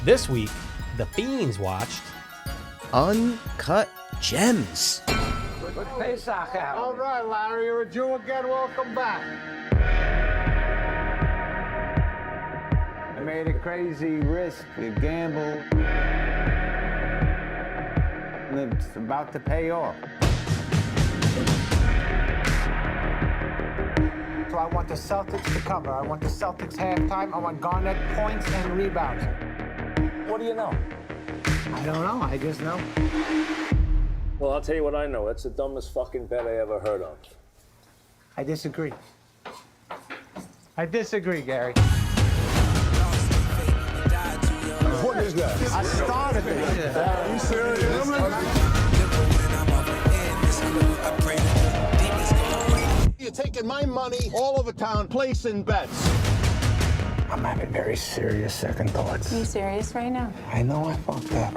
This week, the Fiends watched Uncut Gems. Good Pesach out. All right, Larry, you're a Jew again. Welcome back. I made a crazy risk, a gamble, and it's about to pay off. So I want the Celtics to cover. I want the Celtics halftime. I want Garnett points and rebounds. What do you know? I don't know. I just know. Well, I'll tell you what I know. It's the dumbest fucking bet I ever heard of. I disagree. I disagree, Gary. What is that? I started it. Are you serious? You're taking my money all over town, placing bets. I'm having very serious second thoughts. Are you serious right now? I know I fucked up.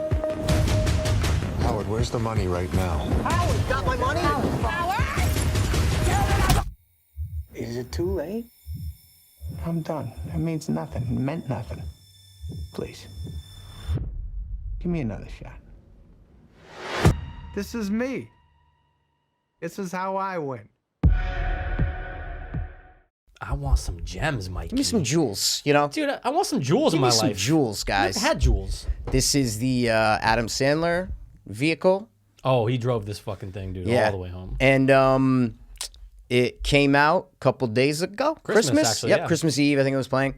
Howard, where's the money right now? Howard got my money. Is it too late? I'm done. That means nothing. It meant nothing. Please. Give me another shot. This is me. This is how I win. I want some gems, Mike. Give me some jewels, you know? Dude, I want some jewels in my Give me some life. jewels, guys. I've had jewels. This is the Adam Sandler vehicle. Oh, he drove this fucking thing, dude, all the way home. And it came out a couple days ago. Christmas, actually, Yep, yeah. Christmas Eve, I think it was playing.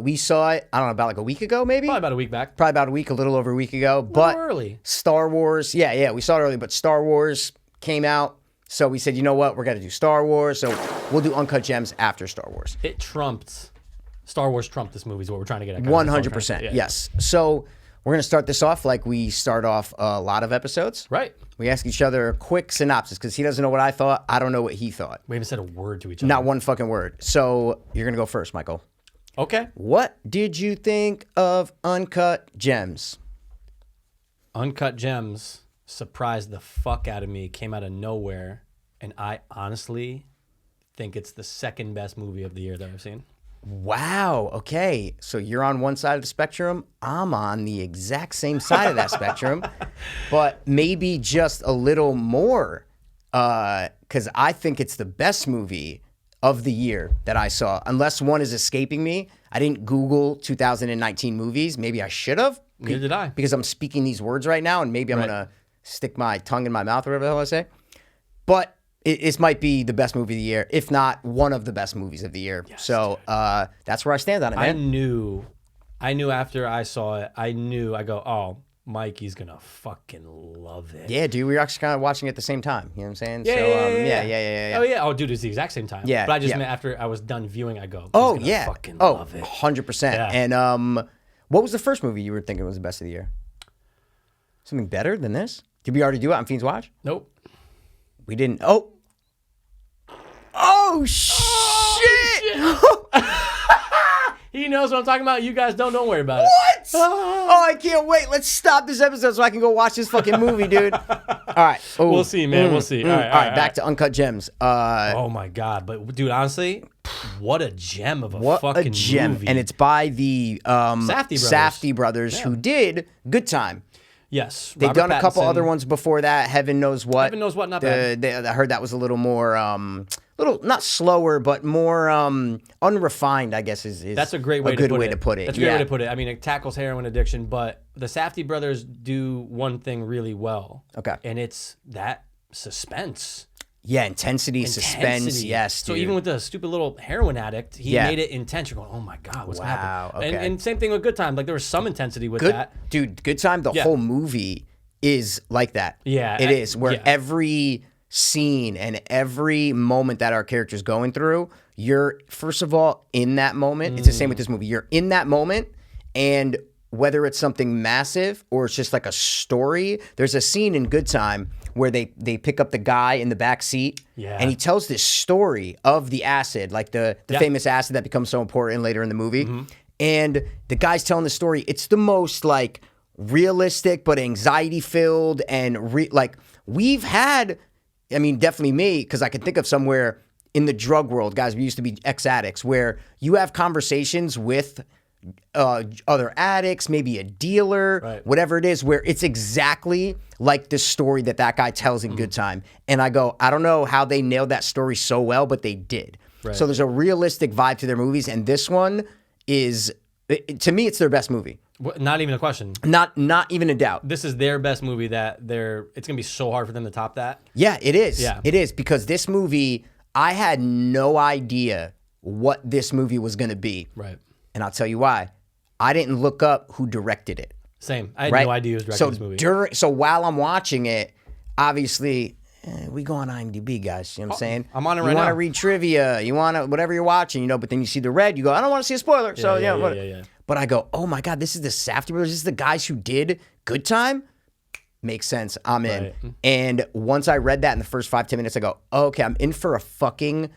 We saw it, I don't know, about like a week ago, maybe? Probably about a week back. Probably about a week, a little over a week ago. A But little early. Star Wars, yeah, we saw it early, but Star Wars came out. So we said, you know what, we're going to do Star Wars. So we'll do Uncut Gems after Star Wars. It trumped. Star Wars trumped this movie is what we're trying to get at. 100%, Yeah. yes. So we're going to start this off like we start off a lot of episodes. Right. We ask each other a quick synopsis because he doesn't know what I thought. I don't know what he thought. We haven't said a word to each other. Not one fucking word. So you're going to go first, Michael. Okay. What did you think of Uncut Gems? Uncut Gems surprised the fuck out of me. Came out of nowhere. And I honestly think it's the second best movie of the year that I've seen. Wow. Okay. So you're on one side of the spectrum. I'm on the exact same side of that spectrum, but maybe just a little more because I think it's the best movie of the year that I saw, unless one is escaping me. I didn't Google 2019 movies. Maybe I should have. Neither did I. Because I'm speaking these words right now, and maybe I'm Right. going to stick my tongue in my mouth or whatever the hell I say. But it might be the best movie of the year, if not one of the best movies of the year. Yes, so that's where I stand on it, man. I knew after I saw it, I go, oh, Mikey's going to fucking love it. Yeah, dude, we were actually kind of watching it at the same time. You know what I'm saying? Yeah, so, yeah. Oh, yeah. Oh, dude, it's the exact same time. Yeah, But I just yeah. meant after I was done viewing, I go, Oh, he's yeah. gonna fucking love it. 100%. Yeah. And what was the first movie you were thinking was the best of the year? Something better than this? Did we already do it on Fiends Watch? Nope. We didn't. Oh, shit! He knows what I'm talking about. You guys don't worry about it. What? Oh, I can't wait. Let's stop this episode so I can go watch this fucking movie, dude. All right. Ooh. We'll see, man. We'll see. All right, Back to Uncut Gems. Oh, my God. But, dude, honestly, what a gem of a fucking movie. And it's by the Safdie Brothers Yeah. who did Good Time. Yes. They've Robert done a couple Pattinson. other ones before that. Heaven Knows What. Heaven Knows What, not bad. I heard that was a little more, not slower, but more unrefined, I guess is That's a great way good to put way it. to put it. That's a great way to put it. I mean, it tackles heroin addiction, but the Safdie brothers do one thing really well. Okay. And it's that suspense. Yeah, intensity, suspense, yes, So dude. even with the stupid little heroin addict, he made it intense. You're going, oh my God, what's happening? okay. And same thing with Good Time. Like there was some intensity with that. Dude, Good Time, the whole movie is like that. Yeah. It is, where every scene and every moment that our character's going through, you're, first of all, in that moment. It's the same with this movie. You're in that moment, and whether it's something massive or it's just like a story, there's a scene in Good Time where they pick up the guy in the back seat, and he tells this story of the acid, like the famous acid that becomes so important later in the movie. And the guy's telling the story. It's the most like realistic but anxiety filled, and like we've had, I mean, definitely me, because I can think of somewhere in the drug world, guys, we used to be ex-addicts, where you have conversations with other addicts, maybe a dealer, Right. whatever it is, where it's exactly like the story that guy tells in Good Time. And I go, I don't know how they nailed that story so well, but they did. Right. So there's a realistic vibe to their movies, and this one is, to me, it's their best movie. Not even a question. Not even a doubt. This is their best movie it's going to be so hard for them to top that. Yeah, it is. Yeah. It is, because this movie, I had no idea what this movie was going to be. Right. And I'll tell you why. I didn't look up who directed it. Same. I had Right? no idea who was directing this movie. So while I'm watching it, obviously, we go on IMDb, guys. You know what I'm saying? I'm on it You right want to now. read trivia. You want to, whatever you're watching, but then you see the red, you go, I don't want to see a spoiler. So, yeah. But I go, oh my God, this is the Safdie Brothers. This is the guys who did Good Time? Makes sense. I'm in. Right. And once I read that in the first 5-10 minutes, I go, okay, I'm in for a fucking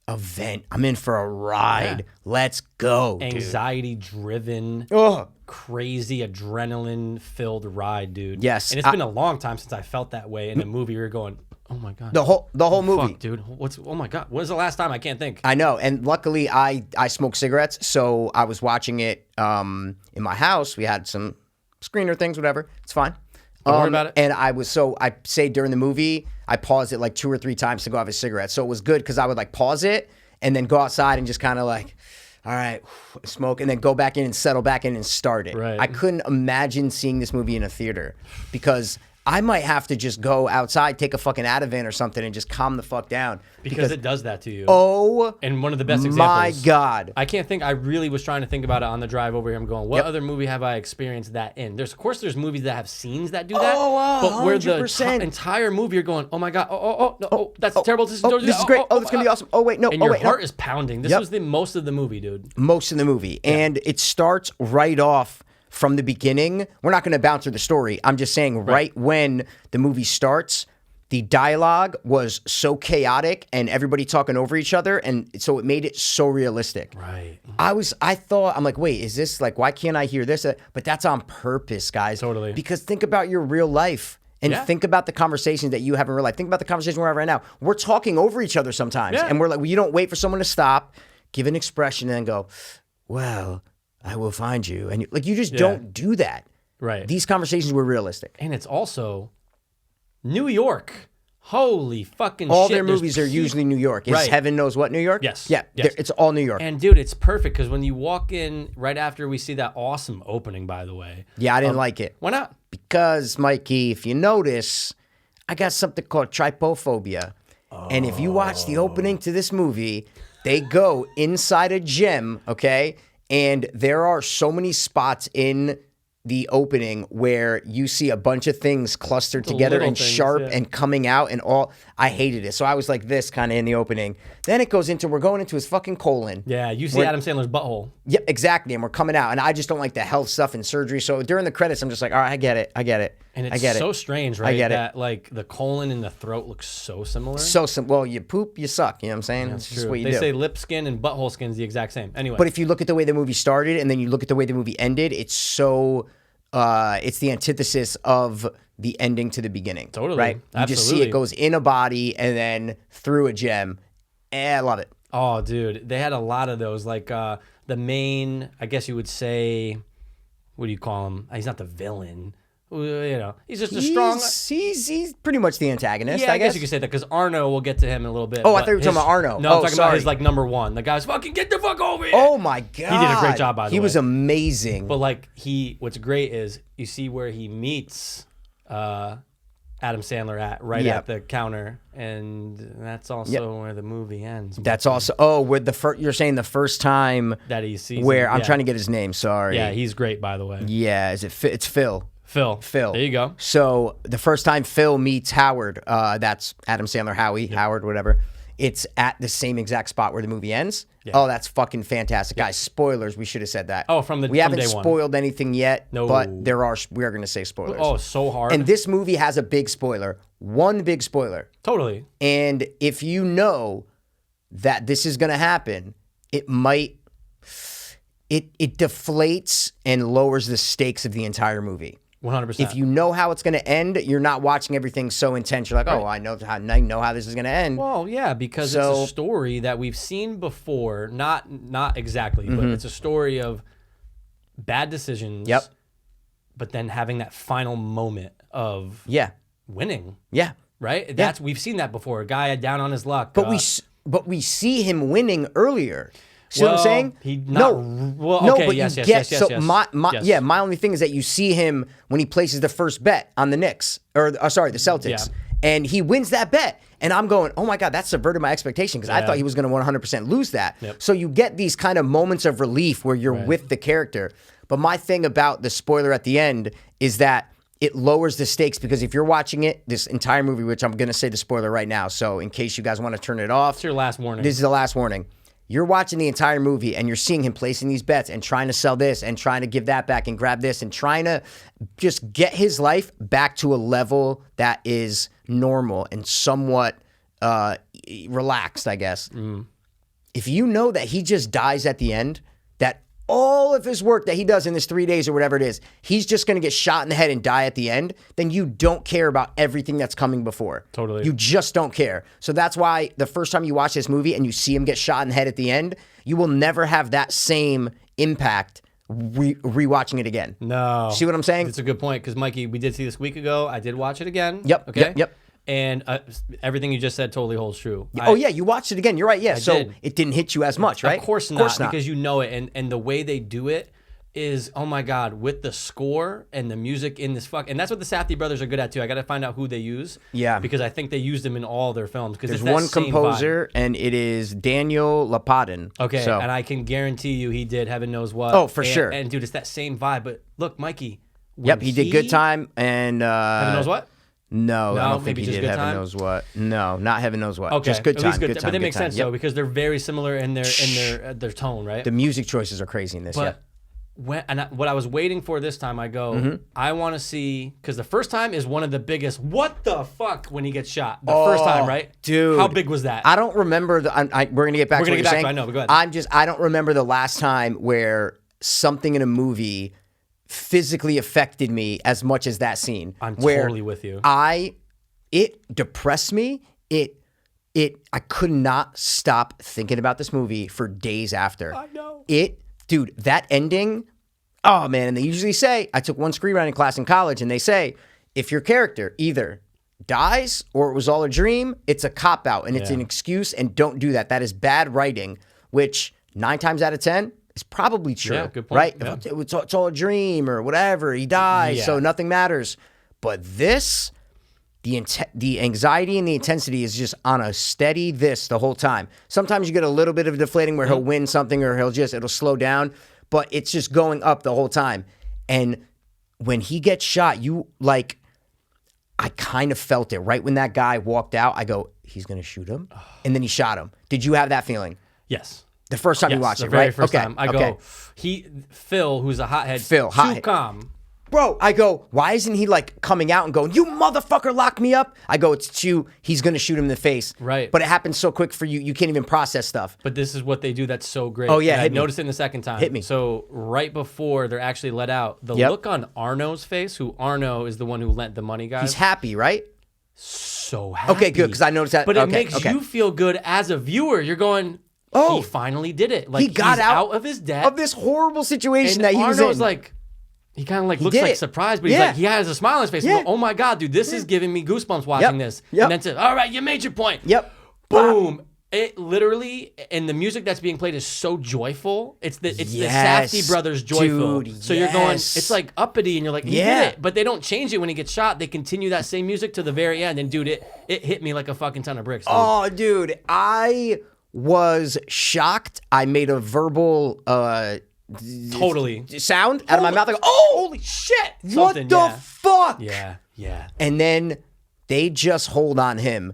event. I'm in for a ride. Yeah. Let's go, dude. Anxiety driven, Ugh. crazy adrenaline filled ride, dude. Yes, And it's been a long time since I felt that way in a movie. You're going, oh my God. The whole movie. Fuck, dude. Oh my God. When's the last time? I can't think. I know, and luckily I smoke cigarettes, so I was watching it in my house. We had some screener things, whatever. It's fine. Don't worry about it. And I say during the movie, I paused it like 2 or 3 times to go have a cigarette. So it was good because I would like pause it and then go outside and just kind of like, all right, smoke, and then go back in and settle back in and start it. Right. I couldn't imagine seeing this movie in a theater because I might have to just go outside, take a fucking Ativan or something, and just calm the fuck down. Because it does that to you. Oh, And one of the best my examples. God. I can't think. I really was trying to think about it on the drive over here. I'm going, what other movie have I experienced that in? Of course, there's movies that have scenes that do that. Oh, but where the 100%. Entire movie, you're going, oh my God, no, that's terrible. This is, Oh, this is great. Oh, it's going to be awesome. Oh, wait, no. And Oh, your wait, no. heart is pounding. This Yep. was the most of the movie, dude. Most of the movie. And it starts right off from the beginning. We're not going to bounce through the story. I'm just saying right when the movie starts, the dialogue was so chaotic and everybody talking over each other. And so it made it so realistic. Right. I'm like, wait, is this like, why can't I hear this? But that's on purpose, guys. Totally. Because think about your real life. And Yeah. think about the conversations that you have in real life. Think about the conversation we're having right now. We're talking over each other sometimes. Yeah. And we're like, well, you don't wait for someone to stop, give an expression, and then go, well, I will find you. And you just don't do that. Right. These conversations were realistic. And it's also New York. Holy fucking All shit. their There's movies are people- usually New York. Is Right. Heaven Knows What New York? Yes. Yeah. Yes. It's all New York. And dude, it's perfect because when you walk in right after we see that awesome opening, by the way. Yeah, I didn't like it. Why not? Because, Mikey, if you notice, I got something called trypophobia. And if you watch the opening to this movie, they go inside a gym, okay? And there are so many spots in the opening where you see a bunch of things clustered together little and things, sharp yeah. and coming out and all. I hated it. So I was like this kind of in the opening. Then it goes into, we're going into his fucking colon. Yeah, you see Adam Sandler's butthole. Yeah, exactly. And we're coming out. And I just don't like the health stuff and surgery. So during the credits, I'm just like, all right, I get it. And I it's get so it. strange, right? get it. That like the colon and the throat look so similar. So simple. Well, you poop, you suck. You know what I'm saying? That's just True. what you They do. say lip skin and butthole skin is the exact same. Anyway. But if you look at the way the movie started and then you look at the way the movie ended, it's so it's the antithesis of the ending to the beginning. Totally. Right? You just see Absolutely. it goes in a body and then through a gem. I love it. Oh, dude, they had a lot of those. Like the main, I guess you would say, what do you call him? He's not the villain. You know, he's just a strong. He's pretty much the antagonist, Yeah, I guess. I guess you could say that because Arno, we'll get to him in a little bit. Oh, I but thought you were talking about Arno. No, Oh, I'm talking sorry. about his like number one. The guy's fucking get the fuck over here. Oh my God. He did a great job, by the way. He was amazing. But like what's great is you see where he meets Adam Sandler at the counter, and that's also where the movie ends. That's also with the you're saying the first time that he sees where him, I'm yeah. trying to get his name. Sorry. Yeah, he's great, by the way. Yeah, is it? It's Phil. Phil. Phil. There you go. So the first time Phil meets Howard, that's Adam Sandler, Howard, whatever. It's at the same exact spot where the movie ends. Yeah. Oh, that's fucking fantastic, guys! Spoilers. We should have said that. Oh, we from haven't day one. spoiled anything yet. No. But we are going to say spoilers. Oh, so hard. And this movie has a big spoiler. One big spoiler. Totally. And if you know that this is going to happen, it might it deflates and lowers the stakes of the entire movie. 100%. If you know how it's going to end, you're not watching everything so intense. You're like, oh, I know how this is going to end. Well, yeah, because it's a story that we've seen before. Not exactly, but it's a story of bad decisions. Yep. But then having that final moment of Yeah. winning. Yeah. Right? That's we've seen that before. A guy down on his luck. But we see him winning earlier. See what I'm saying? Yes. So my only thing is that you see him when he places the first bet on the Knicks, the Celtics, Yeah. and he wins that bet. And I'm going, oh my God, that subverted my expectation because I thought he was going to 100% lose that. Yep. So you get these kind of moments of relief where you're with the character. But my thing about the spoiler at the end is that it lowers the stakes because if you're watching it, this entire movie, which I'm going to say the spoiler right now, so in case you guys want to turn it off. It's your last warning. This is the last warning. You're watching the entire movie and you're seeing him placing these bets and trying to sell this and trying to give that back and grab this and trying to just get his life back to a level that is normal and somewhat relaxed, I guess. If you know that he just dies at the end, that all of his work that he does in this 3 days or whatever it is, he's just going to get shot in the head and die at the end, then you don't care about everything that's coming before. Totally. You just don't care. So that's why the first time you watch this movie and you see him get shot in the head at the end, you will never have that same impact rewatching it again. No. See what I'm saying? It's a good point because, Mikey, we did see this week ago. I did watch it again. Yep. Okay. Yep. And everything you just said totally holds true. You watched it again. You're right. Yeah. So did. it didn't hit you as much, right? Of course not, because you know it. And the way they do it is, oh my God, with the score and the music in this and that's what the Safdie Brothers are good at too. I got to find out who they use. Yeah. Because I think they used them in all their films. There's one composer, and it is Daniel Lapadin. Okay. So. And I can guarantee you he did Heaven Knows What. Oh, for sure. And dude, it's that same vibe. But look, Mikey. Yep, he did Good Time and Heaven Knows What? No, I don't think maybe he just did Good Heaven Time? Knows What. No, not Heaven Knows What. Okay, Just Good at Time. least Good Time. But that makes sense yep. though, because they're very similar in their tone, right? The music choices are crazy in this. But what I was waiting for this time, I go, I want to see, because the first time is one of the biggest. What the fuck when he gets shot? The first time, right, dude? How big was that? I don't remember. We're gonna get back. We're to gonna what get back you're saying. to it, I know, but go ahead. I don't remember the last time where something in a movie physically affected me as much as that scene. I'm where totally with you. It depressed me. I could not stop thinking about this movie for days after. I know. Dude, that ending, oh man, and they usually say, I took one screenwriting class in college, and they say, if your character either dies or it was all a dream, it's a cop-out, and it's an excuse, and don't do that. That is bad writing, which 9 times out of 10 is probably true, Yeah, good point. right? Yeah. It's all a dream or whatever, he dies, so nothing matters. But this... The anxiety and the intensity is just on a steady this the whole time. Sometimes you get a little bit of deflating where he'll win something or it'll slow down, but it's just going up the whole time. And when he gets shot, I kind of felt it right when that guy walked out. I go, he's going to shoot him. And then he shot him. Did you have that feeling? Yes. The first time you watched the it, very right? first time. I go, Phil, who's a hothead, too calm. Bro, I go, why isn't he coming out and going, you motherfucker, lock me up? I go, it's too, he's going to shoot him in the face. Right. But it happens so quick for you, you can't even process stuff. But this is what they do that's so great. Oh, yeah, And I hit me. noticed it in the second time. Hit me. So right before they're actually let out, the look on Arno's face, who Arno is the one who lent the money guys. He's happy, right? So happy. Okay, good, because I noticed that. But it okay, makes you feel good as a viewer. You're going, he finally did it. He got he's out of his debt. Of this horrible situation and that he was in. Arno's he kind of looks did like it. surprised, but he has a smile on his face. Yeah. I go, oh my God, dude, this is giving me goosebumps watching this. Yep. And then says, all right, you made your point. Yep. Boom. It literally, and the music that's being played is so joyful. It's the Safdie Brothers joyful. Dude, so you're going, it's like uppity, and you're like, he did it. But they don't change it when he gets shot. They continue that same music to the very end. And dude, it hit me like a fucking ton of bricks. Dude. Oh, dude, I was shocked. I made a verbal totally sound out of my mouth. I go, oh, holy shit. what the fuck? Yeah. And then they just hold on him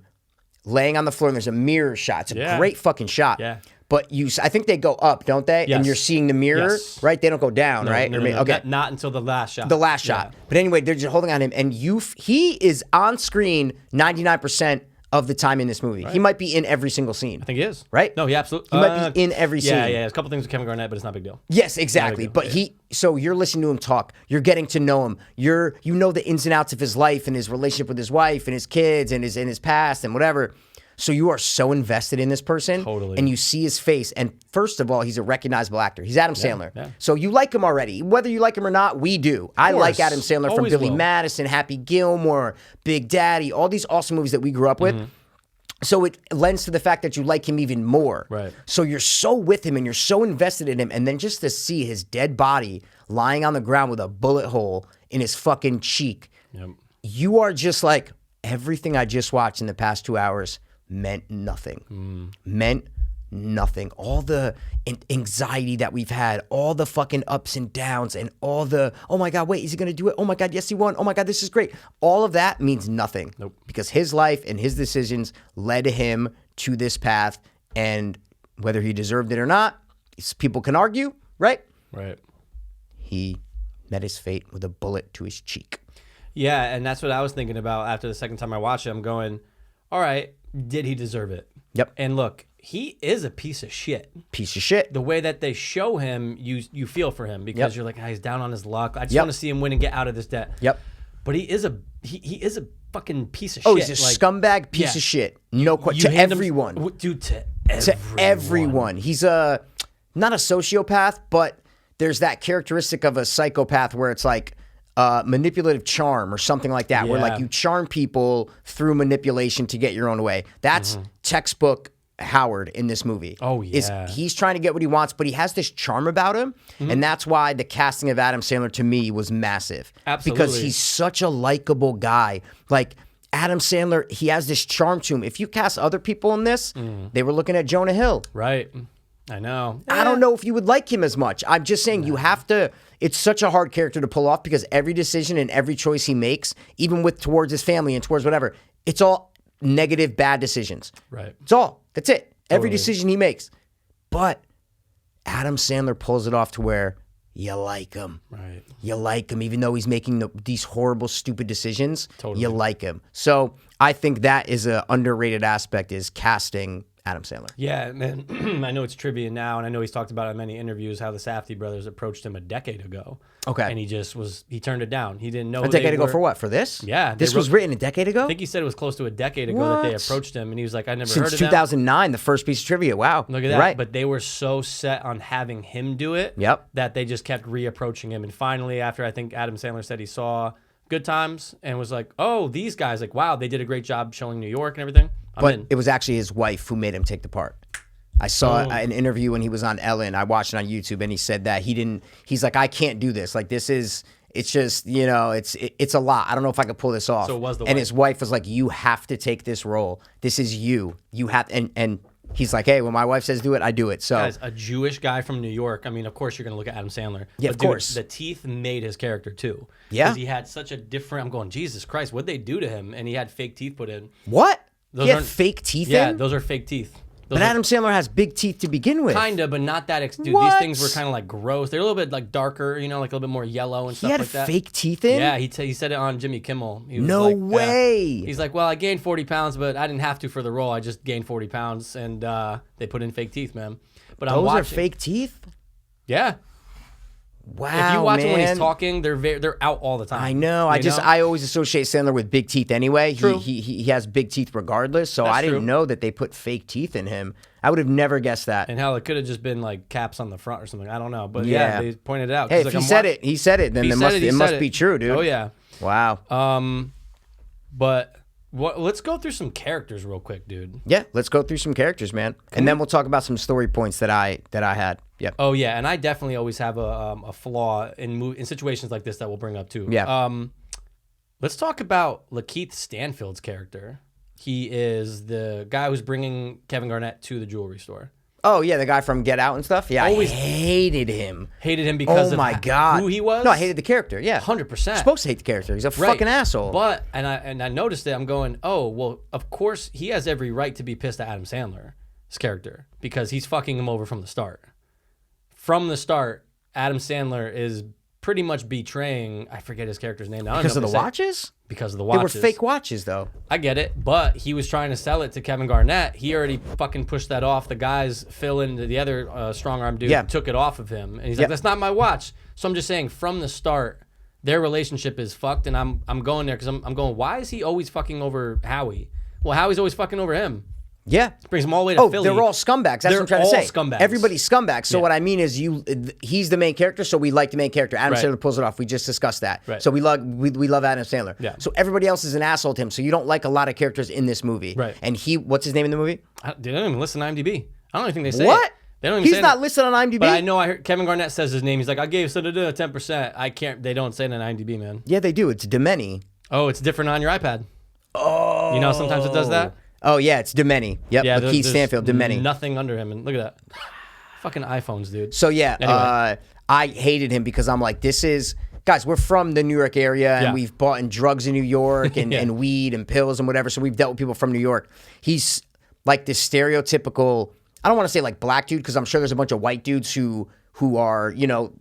laying on the floor, and there's a mirror shot. It's a great fucking shot. Yeah. But I think they go up, don't they? Yes. And you're seeing the mirror, right? They don't go down, right? No, Okay. Not until the last shot. The last shot. But anyway, they're just holding on him, and he is on screen 99% of the time in this movie. Right. He might be in every single scene. I think he is. Right? No, he absolutely. He might be in every scene. Yeah. There's a couple things with Kevin Garnett, but it's not a big deal. Yes, exactly. But so you're listening to him talk. You're getting to know him. You know the ins and outs of his life and his relationship with his wife and his kids and his past and whatever. So you are so invested in this person. Totally. And you see his face. And first of all, he's a recognizable actor. He's Adam Sandler. yeah. So you like him already. Whether you like him or not, we do. I like Adam Sandler from Always Billy will. Madison, Happy Gilmore, Big Daddy, all these awesome movies that we grew up with. So it lends to the fact that you like him even more. Right. So you're so with him and you're so invested in him. And then just to see his dead body lying on the ground with a bullet hole in his fucking cheek, you are just like, everything I just watched in the past 2 hours meant nothing. Meant nothing. All the anxiety that we've had, all the fucking ups and downs, and all the, oh my God, wait, is he going to do it? Oh my God, yes, he won. Oh my God, this is great. All of that means nothing. Nope. Because his life and his decisions led him to this path. And whether he deserved it or not, people can argue, right? Right. He met his fate with a bullet to his cheek. Yeah, and that's what I was thinking about after the second time I watched it. I'm going, all right, did he deserve it? Yep. And look, he is a piece of shit. Piece of shit. The way that they show him, you feel for him because you're like, he's down on his luck. I just Yep. want to see him win and get out of this debt. Yep. But he is a fucking piece of Oh, shit. he's a Like, scumbag piece yeah. of shit. No You question. To hand him- everyone. Dude, to Everyone. He's not a sociopath, but there's that characteristic of a psychopath where it's like manipulative charm or something like that, where like Yeah. you charm people through manipulation to get your own way. That's textbook Howard in this movie. Oh, Is yeah. he's trying to get what he wants, but he has this charm about him, and that's why the casting of Adam Sandler to me was massive. Because Absolutely. he's such a likable guy. Like Adam Sandler, he has this charm to him. If you cast other people in this, they were looking at Jonah Hill. Right. I know. I don't know if you would like him as much. I'm just saying you have to. It's such a hard character to pull off because every decision and every choice he makes, even with towards his family and towards whatever, it's all negative, bad decisions. Right. It's all. That's it. Every Totally. decision he makes. But Adam Sandler pulls it off to where you like him. Right. You like him, even though he's making these horrible, stupid decisions. Totally. You like him. So I think that is an underrated aspect is casting Adam Sandler. Yeah, man. I know it's trivia now, and I know he's talked about it in many interviews how the Safdie brothers approached him a decade ago. Okay. And he turned it down. He didn't know A decade ago for what? For this? Yeah, they This was wrote- written a decade ago? I think he said it was close to a decade ago that they What? approached him, and he was like, I never Since heard of them. 2009, the first piece of trivia. Wow. Look at You're that. Right. But they were so set on having him do it Yep. that they just kept reapproaching him. And finally, after I think Adam Sandler said he saw Good Times and was like, oh, these guys, like, wow, they did a great job showing New York and everything. I'm But in. it was actually his wife who made him take the part. I saw an interview when he was on Ellen. I watched it on YouTube, and he said that he's like, I can't do this. Like, it's just, it's a lot. I don't know if I could pull this off. So it was the And wife. his wife was like, you have to take this role. This is you. You have, and he's like, hey, when my wife says do it, I do it. So Guys, a Jewish guy from New York. I mean, of course, you're going to look at Adam Sandler. Yeah, But of dude, course. The teeth made his character, too. Yeah. Because he had such a different, I'm going, Jesus Christ, what'd they do to him? And he had fake teeth put in. what? Those He had aren't- fake teeth Yeah, in? those are fake teeth. But Adam Sandler has big teeth to begin with. Kinda, but not that. Dude, What? these things were kind of like gross. They're a little bit like darker, like a little bit more yellow and He stuff had like that. fake teeth in? Yeah, he said it on Jimmy Kimmel. He was No like, way. He's like, well, I gained 40 pounds, but I didn't have to for the role. I just gained 40 pounds, and they put in fake teeth, man. But I'm Those watching. are fake teeth? Yeah. Wow, If you watch man. him when he's talking, they're out all the time. I know. You I always associate Sandler with big teeth anyway. True. He has big teeth regardless. So That's I didn't true. know that they put fake teeth in him. I would have never guessed that. And hell, it could have just been like caps on the front or something. I don't know. But yeah, they pointed it out. Hey, 'Cause, if like, he I'm said watch- it, he said it. Then He it said must, it, he it said must it. be true, dude. Oh, yeah. Wow. But let's go through some characters real quick, dude. Yeah, let's go through some characters, man. And then we'll talk about some story points that I had. Yep. Oh yeah, and I definitely always have a flaw in situations like this that we'll bring up too. Yeah. Let's talk about Lakeith Stanfield's character. He is the guy who's bringing Kevin Garnett to the jewelry store. Oh, yeah, the guy from Get Out and stuff? Yeah, Always I hated him. Hated him because Oh, of my God. who he was. No, I hated the character, yeah. 100%. You're supposed to hate the character. He's a Right. fucking asshole. But and I noticed it. I'm going, oh well, of course he has every right to be pissed at Adam Sandler's character because he's fucking him over from the start. From the start, Adam Sandler is pretty much betraying. I forget his character's name now. I don't because know of if the I say- watches? Because of the They watches. were fake watches, though. I get it, but he was trying to sell it to Kevin Garnett. He already fucking pushed that off. The guys, Phil and the other strong arm dude, Yeah. took it off of him, and he's Yeah. like, "That's not my watch." So I'm just saying, from the start, their relationship is fucked, and I'm going there because I'm going. Why is he always fucking over Howie? Well, Howie's always fucking over him. Yeah. Brings them all the way to Philly. They're all scumbags. That's what I'm trying to say. Scumbags. Everybody's scumbags. So what I mean is he's the main character, so we like the main character. Adam Sandler pulls it off. We just discussed that. Right. So we love Adam Sandler. Yeah. So everybody else is an asshole to him. So you don't like a lot of characters in this movie. Right. And what's his name in the movie? They don't even listen to IMDb. I don't even think they say What? it. They don't even He's say not it. listed on IMDb? But I know I heard Kevin Garnett says his name. He's like, I gave 10%. I can't. They don't say it on IMDb, man. Yeah, they do. It's Demeni. Oh, it's different on your iPad. Oh. You know, sometimes it does that. Oh, yeah, it's Demeni. Yep, Yeah, Keith Stanfield, Demeni. Nothing under him. And look at that. Fucking iPhones, dude. So, yeah, Anyway. I hated him because I'm like, guys, we're from the New York area, and Yeah. we've bought in drugs in New York and, Yeah. and weed and pills and whatever, so we've dealt with people from New York. He's like this stereotypical, I don't want to say like black dude, because I'm sure there's a bunch of white dudes who are,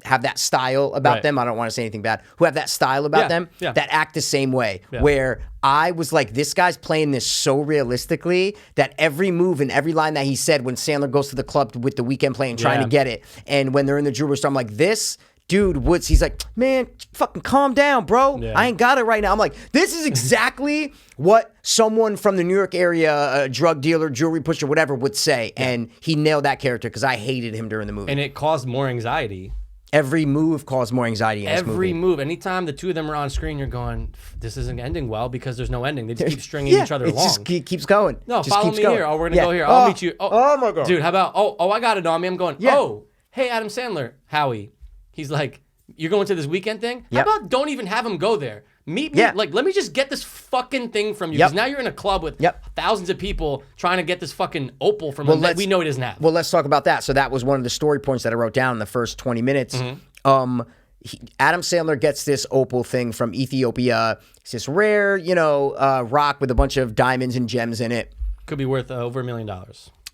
have that style about Right. them. I don't want to say anything bad. Who have that style about them yeah. that act the same way. Yeah. Where I was like, this guy's playing this so realistically that every move and every line that he said when Sandler goes to the club with the Weekend playing, trying to get it, and when they're in the jewelry store, I'm like, this dude Woods, he's like, man, fucking calm down, bro. Yeah. I ain't got it right now. I'm like, this is exactly what someone from the New York area, a drug dealer, jewelry pusher, whatever, would say. Yeah. And he nailed that character because I hated him during the movie. And it caused more anxiety. Every move caused more anxiety in this movie. Every move. Anytime the two of them are on screen, you're going, this isn't ending well because there's no ending. They just keep stringing each other along. Just keeps going. No, just follow keeps me going. here. Oh, we're going to go here. I'll meet you. Oh, my God. Dude, how about, I got it on me. I'm going, hey, Adam Sandler, Howie. He's like, you're going to this weekend thing? Yep. How about don't even have him go there? Meet me. Yeah. Like, let me just get this fucking thing from you. Because now you're in a club with thousands of people trying to get this fucking opal from him that we know he doesn't have. Well, let's talk about that. So that was one of the story points that I wrote down in the first 20 minutes. Mm-hmm. Adam Sandler gets this opal thing from Ethiopia. It's this rare, rock with a bunch of diamonds and gems in it. Could be worth over $1 million.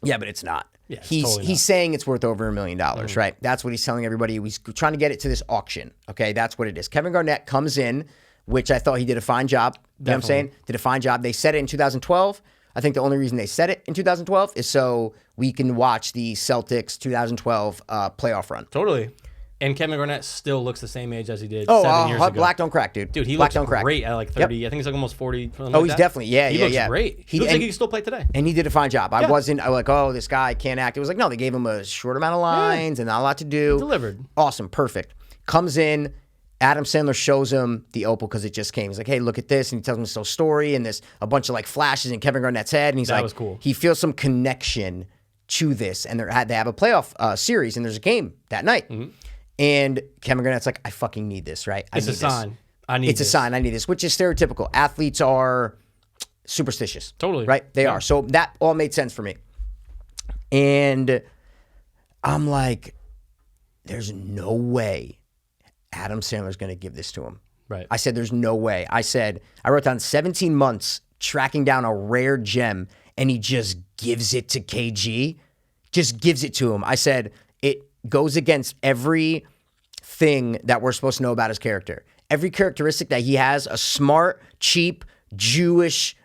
Yeah, but it's not. Yeah, it's he's totally not. he's saying it's worth over $1 million, right? That's what he's telling everybody. He's trying to get it to this auction. Okay, that's what it is. Kevin Garnett comes in, which I thought he did a fine job. You know what I'm saying? Did a fine job. They said it in 2012. I think the only reason they said it in 2012 is so we can watch the Celtics 2012 playoff run. Totally. And Kevin Garnett still looks the same age as he did 7 years ago. Black don't crack, dude. Dude, he Black looks don't crack. great at like 30. I think he's like almost 40. He's definitely, He looks great. He looks like he can still play today. And he did a fine job. I was like, oh, this guy can't act. It was like, no, they gave him a short amount of lines and not a lot to do. Delivered. Awesome. Perfect. Comes in. Adam Sandler shows him the opal because it just came. He's like, hey, look at this. And he tells him this whole story and there's a bunch of like flashes in Kevin Garnett's head. And he's That was cool. He feels some connection to this. And they have a playoff series and there's a game that night. Mm-hmm. And Kevin Garnett's like, I fucking need this, right? It's a sign. I need this. It's a sign. I need this, which is stereotypical. Athletes are superstitious. Totally. Right? They are. So that all made sense for me. And I'm like, there's no way Adam Sandler's going to give this to him. Right. I said, there's no way. I wrote down 17 months tracking down a rare gem, and he just gives it to KG. Just gives it to him. I said, it goes against every thing that we're supposed to know about his character. Every characteristic that he has, a smart, cheap, Jewish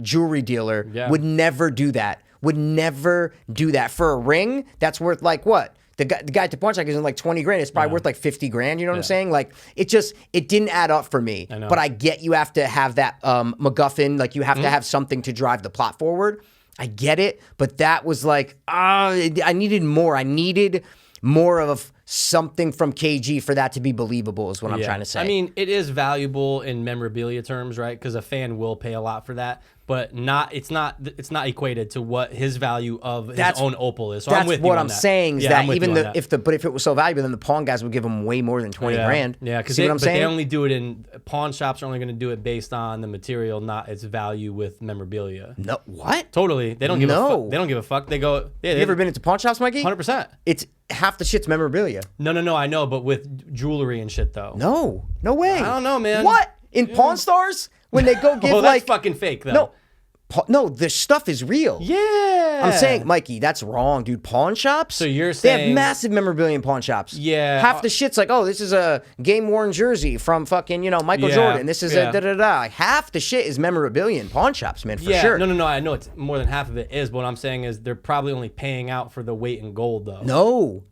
jewelry dealer would never do that. Would never do that. For a ring, that's worth like what? The guy at the pawn shop is in like 20 grand. It's probably worth like 50 grand. You know what I'm saying? Like it didn't add up for me. I know. But I get you have to have that MacGuffin. Like you have to have something to drive the plot forward. I get it. But that was like, I needed more. I needed more of something from KG for that to be believable is what I'm trying to say. I mean, it is valuable in memorabilia terms, right? Because a fan will pay a lot for that, but it's not equated to what his value of his own opal is. So that's I'm with what you on I'm that. saying is Yeah, that I'm with even you on that. but if it was so valuable, then the pawn guys would give him way more than 20 grand. Yeah, because see what I'm saying? they only do it in pawn shops. Are only going to do it based on the material, not its value with memorabilia. No, what? Totally, they don't give a fuck. They don't give a fuck. They go. Yeah, You ever been into pawn shops, Mikey? 100%. It's half the shit's memorabilia. No, I know, but with jewelry and shit though. No way. I don't know, man. What? In Pawn Stars? When they go give Oh, like... that's fucking fake though. No, the stuff is real. Yeah. I'm saying, Mikey, that's wrong, dude. Pawn shops? So you're They have saying- massive memorabilia in pawn shops. Yeah. Half the shit's like, oh, this is a game-worn jersey from fucking, Michael Yeah, Jordan. This is yeah. a da-da-da. Like, half the shit is memorabilia in pawn shops, man, for Yeah, sure. no. I know it's more than half of it is, but what I'm saying is they're probably only paying out for the weight in gold, though. No.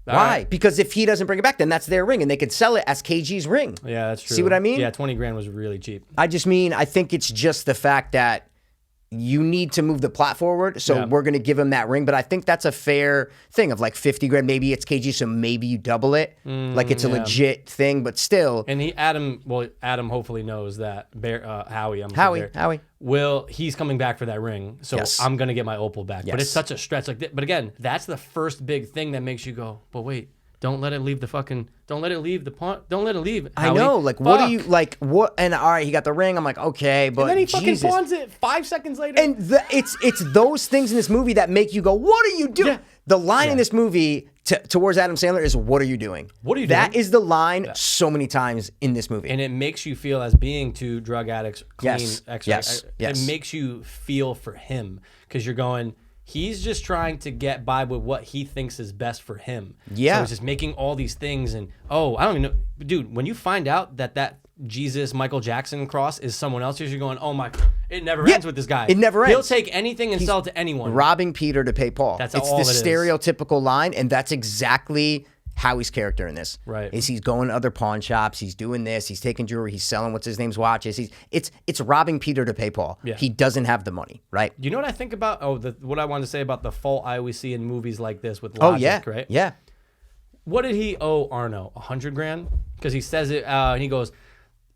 Why? right. Because if he doesn't bring it back, then that's their ring, and they could sell it as KG's ring. Yeah, that's true. See what I mean? Yeah, 20 grand was really cheap. I think it's just the fact that you need to move the plot forward, so Yeah. we're going to give him that ring. But I think that's a fair thing of like 50 grand. Maybe it's KG, so maybe you double it. Like it's a legit thing, but still. And Adam hopefully knows that Howie. Howie. He's coming back for that ring, so Yes. I'm gonna get my opal back. But Yes. it's such a stretch. But again, that's the first big thing that makes you go, but wait. Don't let it leave the fucking. Don't let it leave the pawn. Don't let it leave. I Howie. know. Like, what do Fuck. you like? What? And all right, he got the ring. I'm like, okay, but And then he Jesus. fucking pawns it 5 seconds later. And it's those things in this movie that make you go, what are you doing? Yeah. The line in this movie towards Adam Sandler is, what are you doing? What are you That doing? is the line so many times in this movie. And it makes you feel, as being two drug addicts, clean, Yes. X-ray, Yes. it makes you feel for him because you're going, he's just trying to get by with what he thinks is best for him. Yeah. So he's just making all these things and, I don't even know. Dude, when you find out that Jesus Michael Jackson cross is someone else, you're going, oh my, it never ends with this guy. It never He'll ends. take anything and sell it to anyone. Robbing Peter to pay Paul. That's it's all the it is. stereotypical line, and that's exactly Howie's character in this. Right. Is he's going to other pawn shops, he's doing this, he's taking jewelry, he's selling what's his name's watches. It's robbing Peter to pay Paul. Yeah. He doesn't have the money, right? You know what I think about? What I wanted to say about the fault I always see in movies like this with logic, right? Yeah. What did he owe Arno? $100,000? Because he says it, and he goes,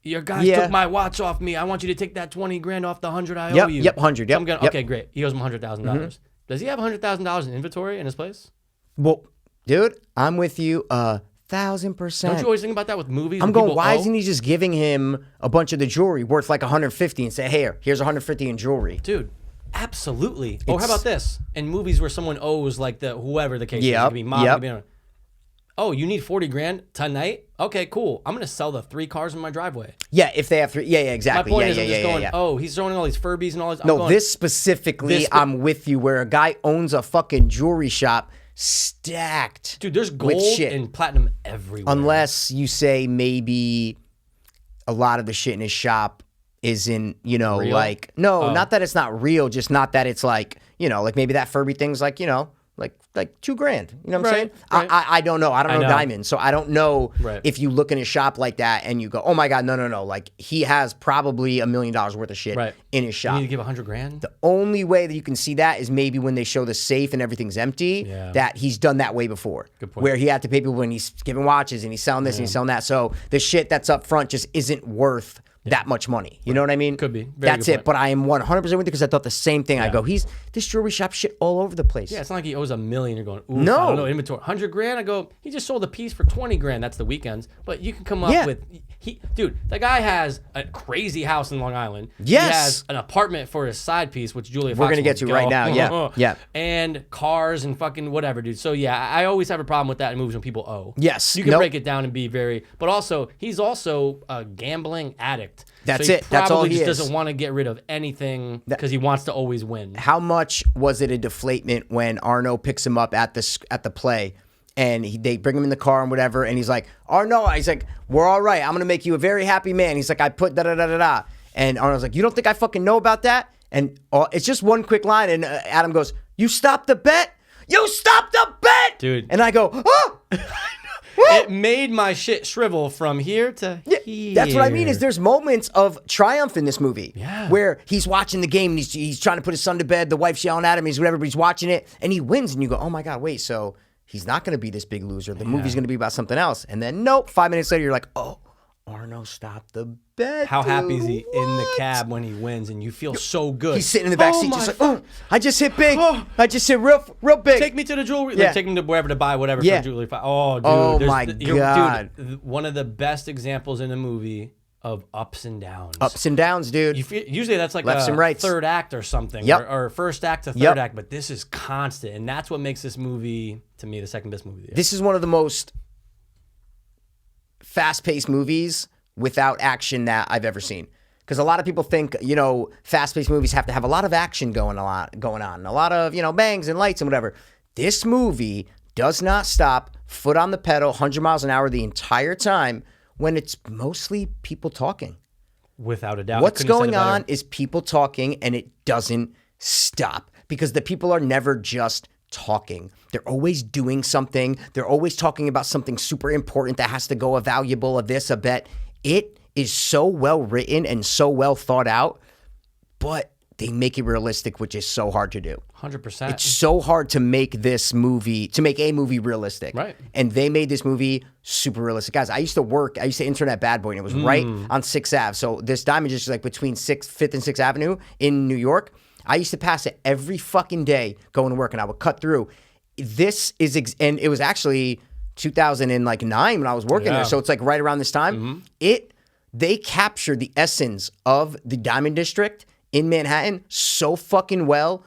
"Your guys Yeah. took my watch off me. I want you to take that $20,000 off the 100 I owe Yep, you." yep, 100, So I'm yep, going, yep. okay, great. He owes him $100,000. Does he have $100,000 in inventory in his place? Well, dude, I'm with you 1,000%. Don't you always think about that with movies? I'm when going, people why owe? isn't he just giving him a bunch of the jewelry worth like 150 and say, hey, here's 150 in jewelry? Dude, absolutely. Or how about this? In movies where someone owes, like, whoever the case is, it Yep, could be mom, yep. it could be, oh, you need $40,000 tonight? Okay, cool. I'm going to sell the 3 cars in my driveway. Yeah, if they have three. Yeah, My exactly. point yeah, is, yeah, I'm yeah, just yeah, going, yeah. oh, he's throwing all these Furbies and all this. I'm No, going, this specifically, I'm with you, where a guy owns a fucking jewelry shop stacked. dude, there's with gold shit. and platinum everywhere. Unless you say maybe a lot of the shit in his shop isn't, Real? like, no, not that it's not real, just not that it's like, like maybe that Furby thing's like, like $2,000. You know what I'm saying? Right. I don't know. I don't know know. diamonds. So I don't know Right. if you look in a shop like that and you go, oh my God, no. Like he has probably $1 million worth of shit Right. in his You shop. need to give $100,000? The only way that you can see that is maybe when they show the safe and everything's empty, Yeah. that he's done that way before. Good point. Where he had to pay people when he's giving watches and he's selling this and he's selling that. So the shit that's up front just isn't worth that much money. You know what I mean? Could be. Very That's good it. point. But I am 100% with you because I thought the same thing. I go, this jewelry shop shit all over the place. Yeah, it's not like he owes $1 million. You're going, ooh, No. I don't know, inventory. $100,000? I go, he just sold a piece for $20,000. That's the weekends. But you can come up Yeah. with, dude, that guy has a crazy house in Long Island. Yes. He has an apartment for his side piece, which Julia Fox We're gonna get won't to right go. now, yeah, yeah. And cars and fucking whatever, dude. So yeah, I always have a problem with that in movies when people owe. Yes. You can Nope. break it down and be very, but also, he's also a gambling addict. That's so it. That's all probably he just is. doesn't want to get rid of anything because he wants to always win. How much was it a deflatement when Arno picks him up at the play and they bring him in the car and whatever, and he's like, Arno, he's like, we're all right. I'm going to make you a very happy man. He's like, I put da-da-da-da-da. And Arno's like, you don't think I fucking know about that? And it's just one quick line, and Adam goes, you stopped the bet? You stopped the bet! Dude. And I go, oh! It made my shit shrivel from here to here. That's what I mean. Is there's moments of triumph in this movie, Yeah. where he's watching the game and he's trying to put his son to bed. The wife's yelling at him. He's whatever, but he's watching it and he wins. And you go, oh my God, wait. So he's not going to be this big loser. The movie's going to be about something else. And then nope. 5 minutes later, you're like, oh, Arno stopped the bet. How happy is dude. he in the What? cab when he wins, and you feel so good. He's sitting in the back seat, my just like, fuck. oh, I just hit big. Oh. I just hit real big. Take me to the jewelry. Yeah. Like, take him to wherever to buy whatever Yeah. for jewelry. Oh, dude. Oh, there's my you're- God. Dude, one of the best examples in a movie of ups and downs. Ups and downs, dude. Usually that's like Lefts a and rights. third act or something. Yep. Or first act to third Yep. act. But this is constant. And that's what makes this movie, to me, the second best movie of the year. This is one of the most fast-paced movies without action that I've ever seen. Because a lot of people think, fast-paced movies have to have a lot of action going on, a lot of, bangs and lights and whatever. This movie does not stop, foot on the pedal, 100 miles an hour the entire time, when it's mostly people talking. Without a doubt. What's Couldn't have said going it better. on is people talking, and it doesn't stop because the people are never just talking. They're always doing something. They're always talking about something super important that has to go, a valuable, a this, a bet. It is so well written and so well thought out, but they make it realistic, which is so hard to do. 100%. It's so hard to make a movie realistic. Right. And they made this movie super realistic. Guys, I used to intern at Bad Boy, and it was right on 6th Ave. So this Diamond District is like between 5th and 6th Avenue in New York. I used to pass it every fucking day going to work, and I would cut through. And it was actually 2009 when I was working there. So it's like right around this time. They captured the essence of the Diamond District in Manhattan so fucking well,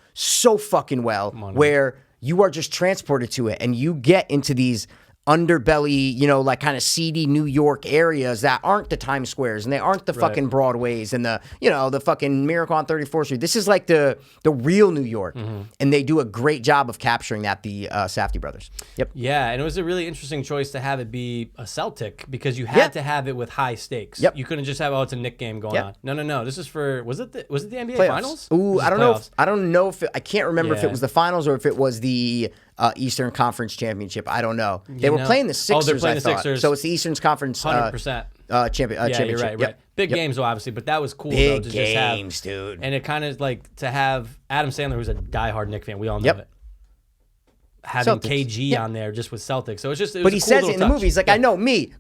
where you are just transported to it and you get into these underbelly, you know, like kind of seedy New York areas that aren't the Times Squares and they aren't the fucking Broadways and the, you know, the fucking Miracle on 34th Street. This is like the real New York. And they do a great job of capturing that, the Safdie Brothers. Yep. Yeah, and it was a really interesting choice to have it be a Celtic because you had to have it with high stakes. Yep. You couldn't just have, it's a Knick game going on. No. This is for, was it the NBA Playoffs. Finals? Ooh, I don't know. Playoffs. I don't know if I can't remember if it was the finals or if it was the Eastern Conference Championship. I don't know. They were playing the Sixers. They're playing I the thought. Sixers. So it's the Eastern Conference 100%. championship. Yeah, you're right. Yep. Big games, though, obviously, but that was cool. Big though, to games, just have, dude. And it kind of like to have Adam Sandler, who's a diehard Knick fan. We all know Yep. it. Having Celtics. KG Yep. on there just with Celtics. So it's just, But he says it in the movie. He's like, I know me.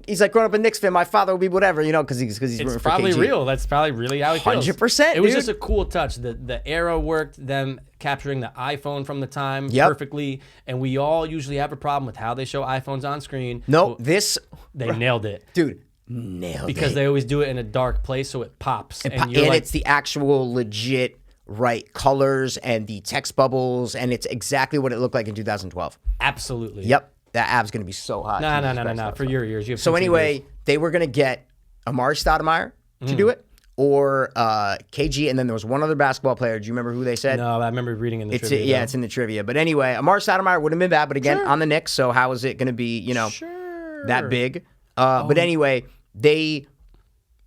He's like, growing up a Knicks fan, my father would be whatever, you know, because he's rooting it's for probably KG. real. That's probably really how he feels. 100%, It was dude. just a cool touch. The era worked, them capturing the iPhone from the time Yep. perfectly. And we all usually have a problem with how they show iPhones on screen. No, Well, they nailed it. dude, nailed Because it. they always do it in a dark place so it pops. And you're like, it's the actual legit right colors and the text bubbles, and it's exactly what it looked like in 2012. absolutely. Yep. That ab's going to be so hot. No. For your ears. You have So some anyway, figures. they were going to get Amari Stoudemire to do it, or KG, and then there was one other basketball player. Do you remember who they said? No, I remember reading in the It's trivia. though. it's in the trivia. But anyway, Amari Stoudemire wouldn't have been bad, but again, on the Knicks, so how is it going to be, you know, that big? But anyway, they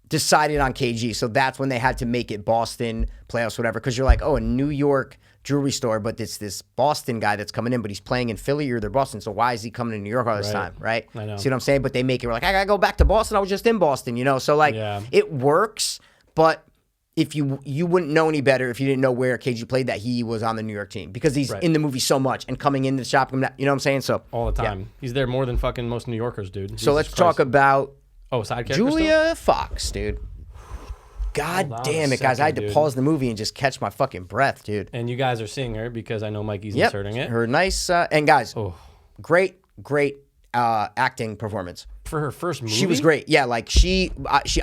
decided on KG, so that's when they had to make it Boston playoffs, whatever, because you're like, oh, a New York jewelry store, but it's this Boston guy that's coming in, but he's playing in Philly or they're Boston, so why is he coming to New York all this time, right? I know. See what I'm saying? But they make it, we're like, I gotta go back to Boston, I was just in Boston, you know? So like, it works, but if you wouldn't know any better if you didn't know where KG played that he was on the New York team, because he's in the movie so much and coming into the shop, you know what I'm saying? So all the time. He's there more than fucking most New Yorkers, dude. So let's talk about side character Julia Fox, dude. God Hold on damn a it, guys. I had second, to dude. pause the movie and just catch my fucking breath, dude. And you guys are seeing her because I know Mikey's inserting it. Her nice, and guys, great acting performance. For her first movie? She was great. Yeah, like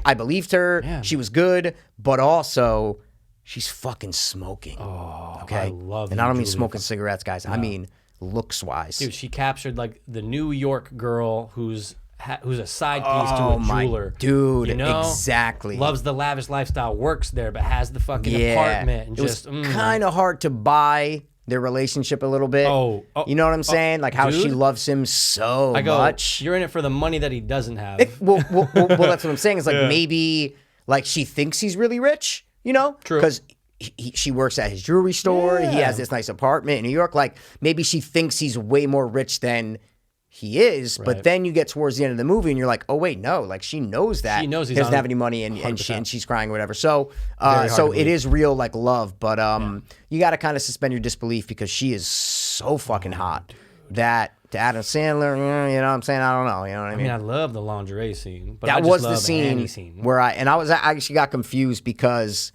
I believed her. Yeah. She was good, but also she's fucking smoking. Oh, okay. I love And I don't mean Julia smoking cigarettes, guys. I mean looks wise. Dude, she captured like the New York girl who's a side piece to a jeweler. Dude, you know? exactly. Loves the lavish lifestyle, works there, but has the fucking apartment. And it just was kind of hard to buy their relationship a little bit. Oh, you know what I'm saying? Like how she dude. loves him so much. You're in it for the money that he doesn't have. Well, that's what I'm saying. Is like maybe like she thinks he's really rich, you know? True. Because she works at his jewelry store. He has this nice apartment in New York. Like maybe she thinks he's way more rich than he is. But then you get towards the end of the movie and you're like, oh wait, no. Like she knows that She knows he he's doesn't on have any money and she's crying or whatever. So hard to so it believe. is real like love. But you got to kind of suspend your disbelief because she is so fucking hot that. To Adam Sandler, you know what I'm saying? I don't know. You know what I mean? I love the lingerie scene, but That I just was the love scene, any scene where I actually got confused because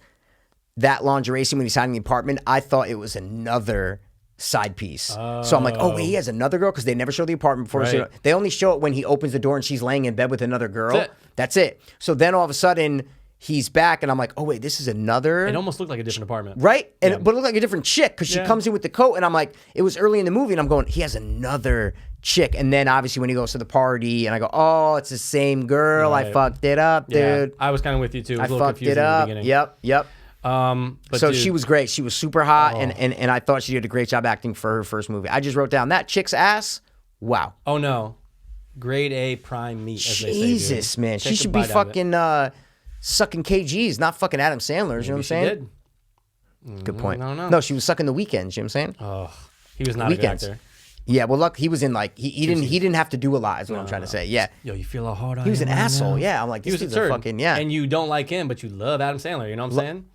that lingerie scene when he's hiding in the apartment, I thought it was another side piece. So I'm like, oh wait, he has another girl because they never show the apartment before. Right. So they only show it when he opens the door and she's laying in bed with another girl. That's it. So then all of a sudden he's back and I'm like, oh wait, this is another. It almost looked like a different apartment, Right? But it looked like a different chick because she comes in with the coat and I'm like, it was early in the movie and I'm going, he has another chick. And then obviously when he goes to the party and I go, oh, it's the same girl. I Right. fucked it up, dude. I was kind of with you too. It was I a little fucked it confusing in the up. beginning. Yep. But So dude, she was great. She was super hot and I thought she did a great job acting for her first movie. I just wrote down that chick's ass. Wow. Oh no, grade A prime meat. As they say, Jesus, dude. man. Take She a should be bite out of it. fucking sucking KGs, not fucking Adam Sandler's. You know what I'm Maybe she saying? did. Good point. I don't know. No, she was sucking the Weekends. You know what I'm saying? Oh, he was not Weekends. a good actor. Yeah, well, look, he was in like he didn't have to do a lot. Is what I'm trying to say. Yeah, Yo, you feel how hard I am. he was an right asshole. now? Yeah, I'm like He this was dude's a a turd. fucking yeah. And you don't like him, but you love Adam Sandler. You know what I'm saying?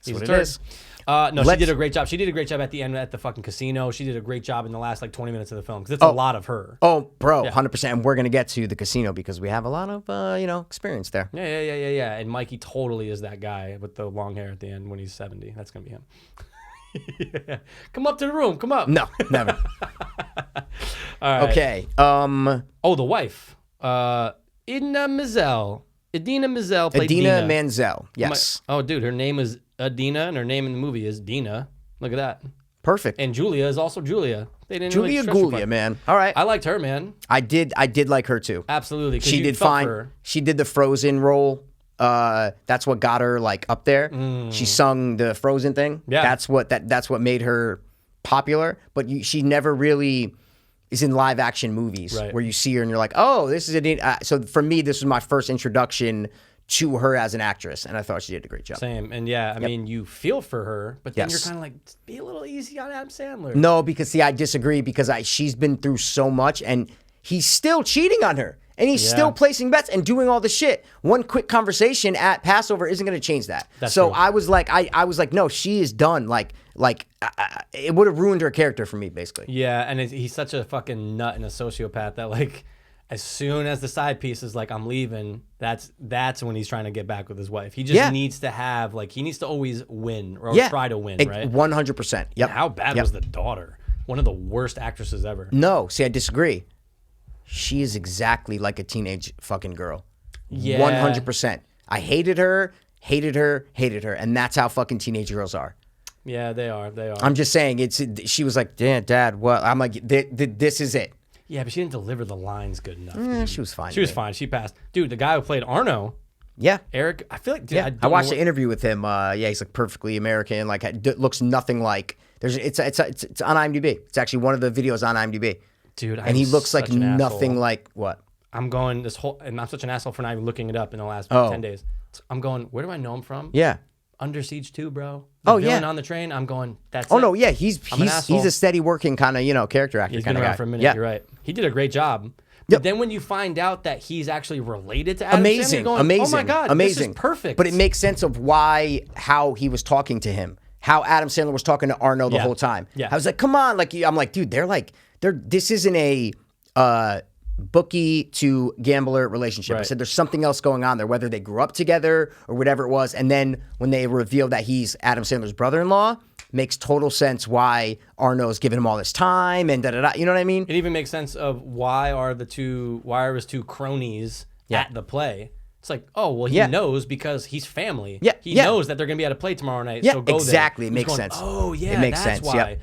He's what a it turd. is. No, she did a great job. She did a great job at the end at the fucking casino. She did a great job in the last like 20 minutes of the film because it's a lot of her. Oh, bro, 100%. And we're gonna get to the casino because we have a lot of experience there. Yeah. And Mikey totally is that guy with the long hair at the end when he's 70. That's gonna be him. Yeah. Come up to the room. Come up. No, never. All right. Okay. Oh, the wife. Idina Menzel. Idina Menzel played Idina Dina. Menzel. Yes. Oh, dude, her name is Adina, and her name in the movie is Dina. Look at that. Perfect. And Julia is also Julia. They didn't Julia really stress her Gulia, part. man. All right. I liked her, man. I did like her too. Absolutely. 'cause She you did felt fine. for her. She did the Frozen role. That's what got her like up there. She sung the Frozen thing. Yeah. That's what made her popular. But she never really is in live action movies Right. where you see her and you're like, oh, this is a so for me, this was my first introduction to her as an actress, and I thought she did a great job. Same. And yeah, I mean, you feel for her, but then Yes. you're kind of like, be a little easy on Adam Sandler. No, because see, I disagree because she's been through so much, and he's still cheating on her, and he's still placing bets and doing all the shit. One quick conversation at Passover isn't going to change that. That's so true. I was like, no, she is done. It would have ruined her character for me, basically. Yeah, and he's such a fucking nut and a sociopath that like, as soon as the side piece is like, I'm leaving, that's when he's trying to get back with his wife. He just needs to have he needs to always win or try to win, right? 100%. Yep. How bad was the daughter? One of the worst actresses ever. No, see, I disagree. She is exactly like a teenage fucking girl. Yeah. 100%. I hated her, and that's how fucking teenage girls are. Yeah, they are. I'm just saying, she was like, Dad, what? I'm like, this is it. Yeah, but she didn't deliver the lines good enough. She was fine. She was fine. She passed. Dude, the guy who played Arno, Yeah. Eric, I feel like, dude, Yeah. don't I watched know the interview with him. He's like perfectly American. Like, looks nothing like. It's on IMDb. It's actually one of the videos on IMDb. Dude, And he looks like nothing like what? I'm going and I'm such an asshole for not even looking it up in the last 10 days. I'm going, where do I know him from? Yeah. Under Siege 2, bro. Oh, Villain yeah. on the train. I'm going, that's Oh it. no, yeah, he's I'm an asshole. a steady working kind of character actor. He's kind been of around guy. for a minute. Yeah. You're right. He did a great job. But then when you find out that he's actually related to Adam Sandler, you're going, amazing. oh my God, amazing. this is perfect. But it makes sense of how he was talking to him, how Adam Sandler was talking to Arno the whole time. Yeah. I was like, come on, I'm like, dude, this isn't a bookie to gambler relationship. I Right. said there's something else going on there, whether they grew up together or whatever it was. And then when they reveal that he's Adam Sandler's brother-in-law, makes total sense why Arno's giving him all this time and da-da-da. You know what I mean? it even makes sense of why are his two cronies at the play. It's like, oh, well, he knows because he's family. Yeah, He yeah. knows that they're going to be at a play tomorrow night. Yeah, so go exactly. there. It makes He's sense. Oh, yeah, It makes that's sense, why.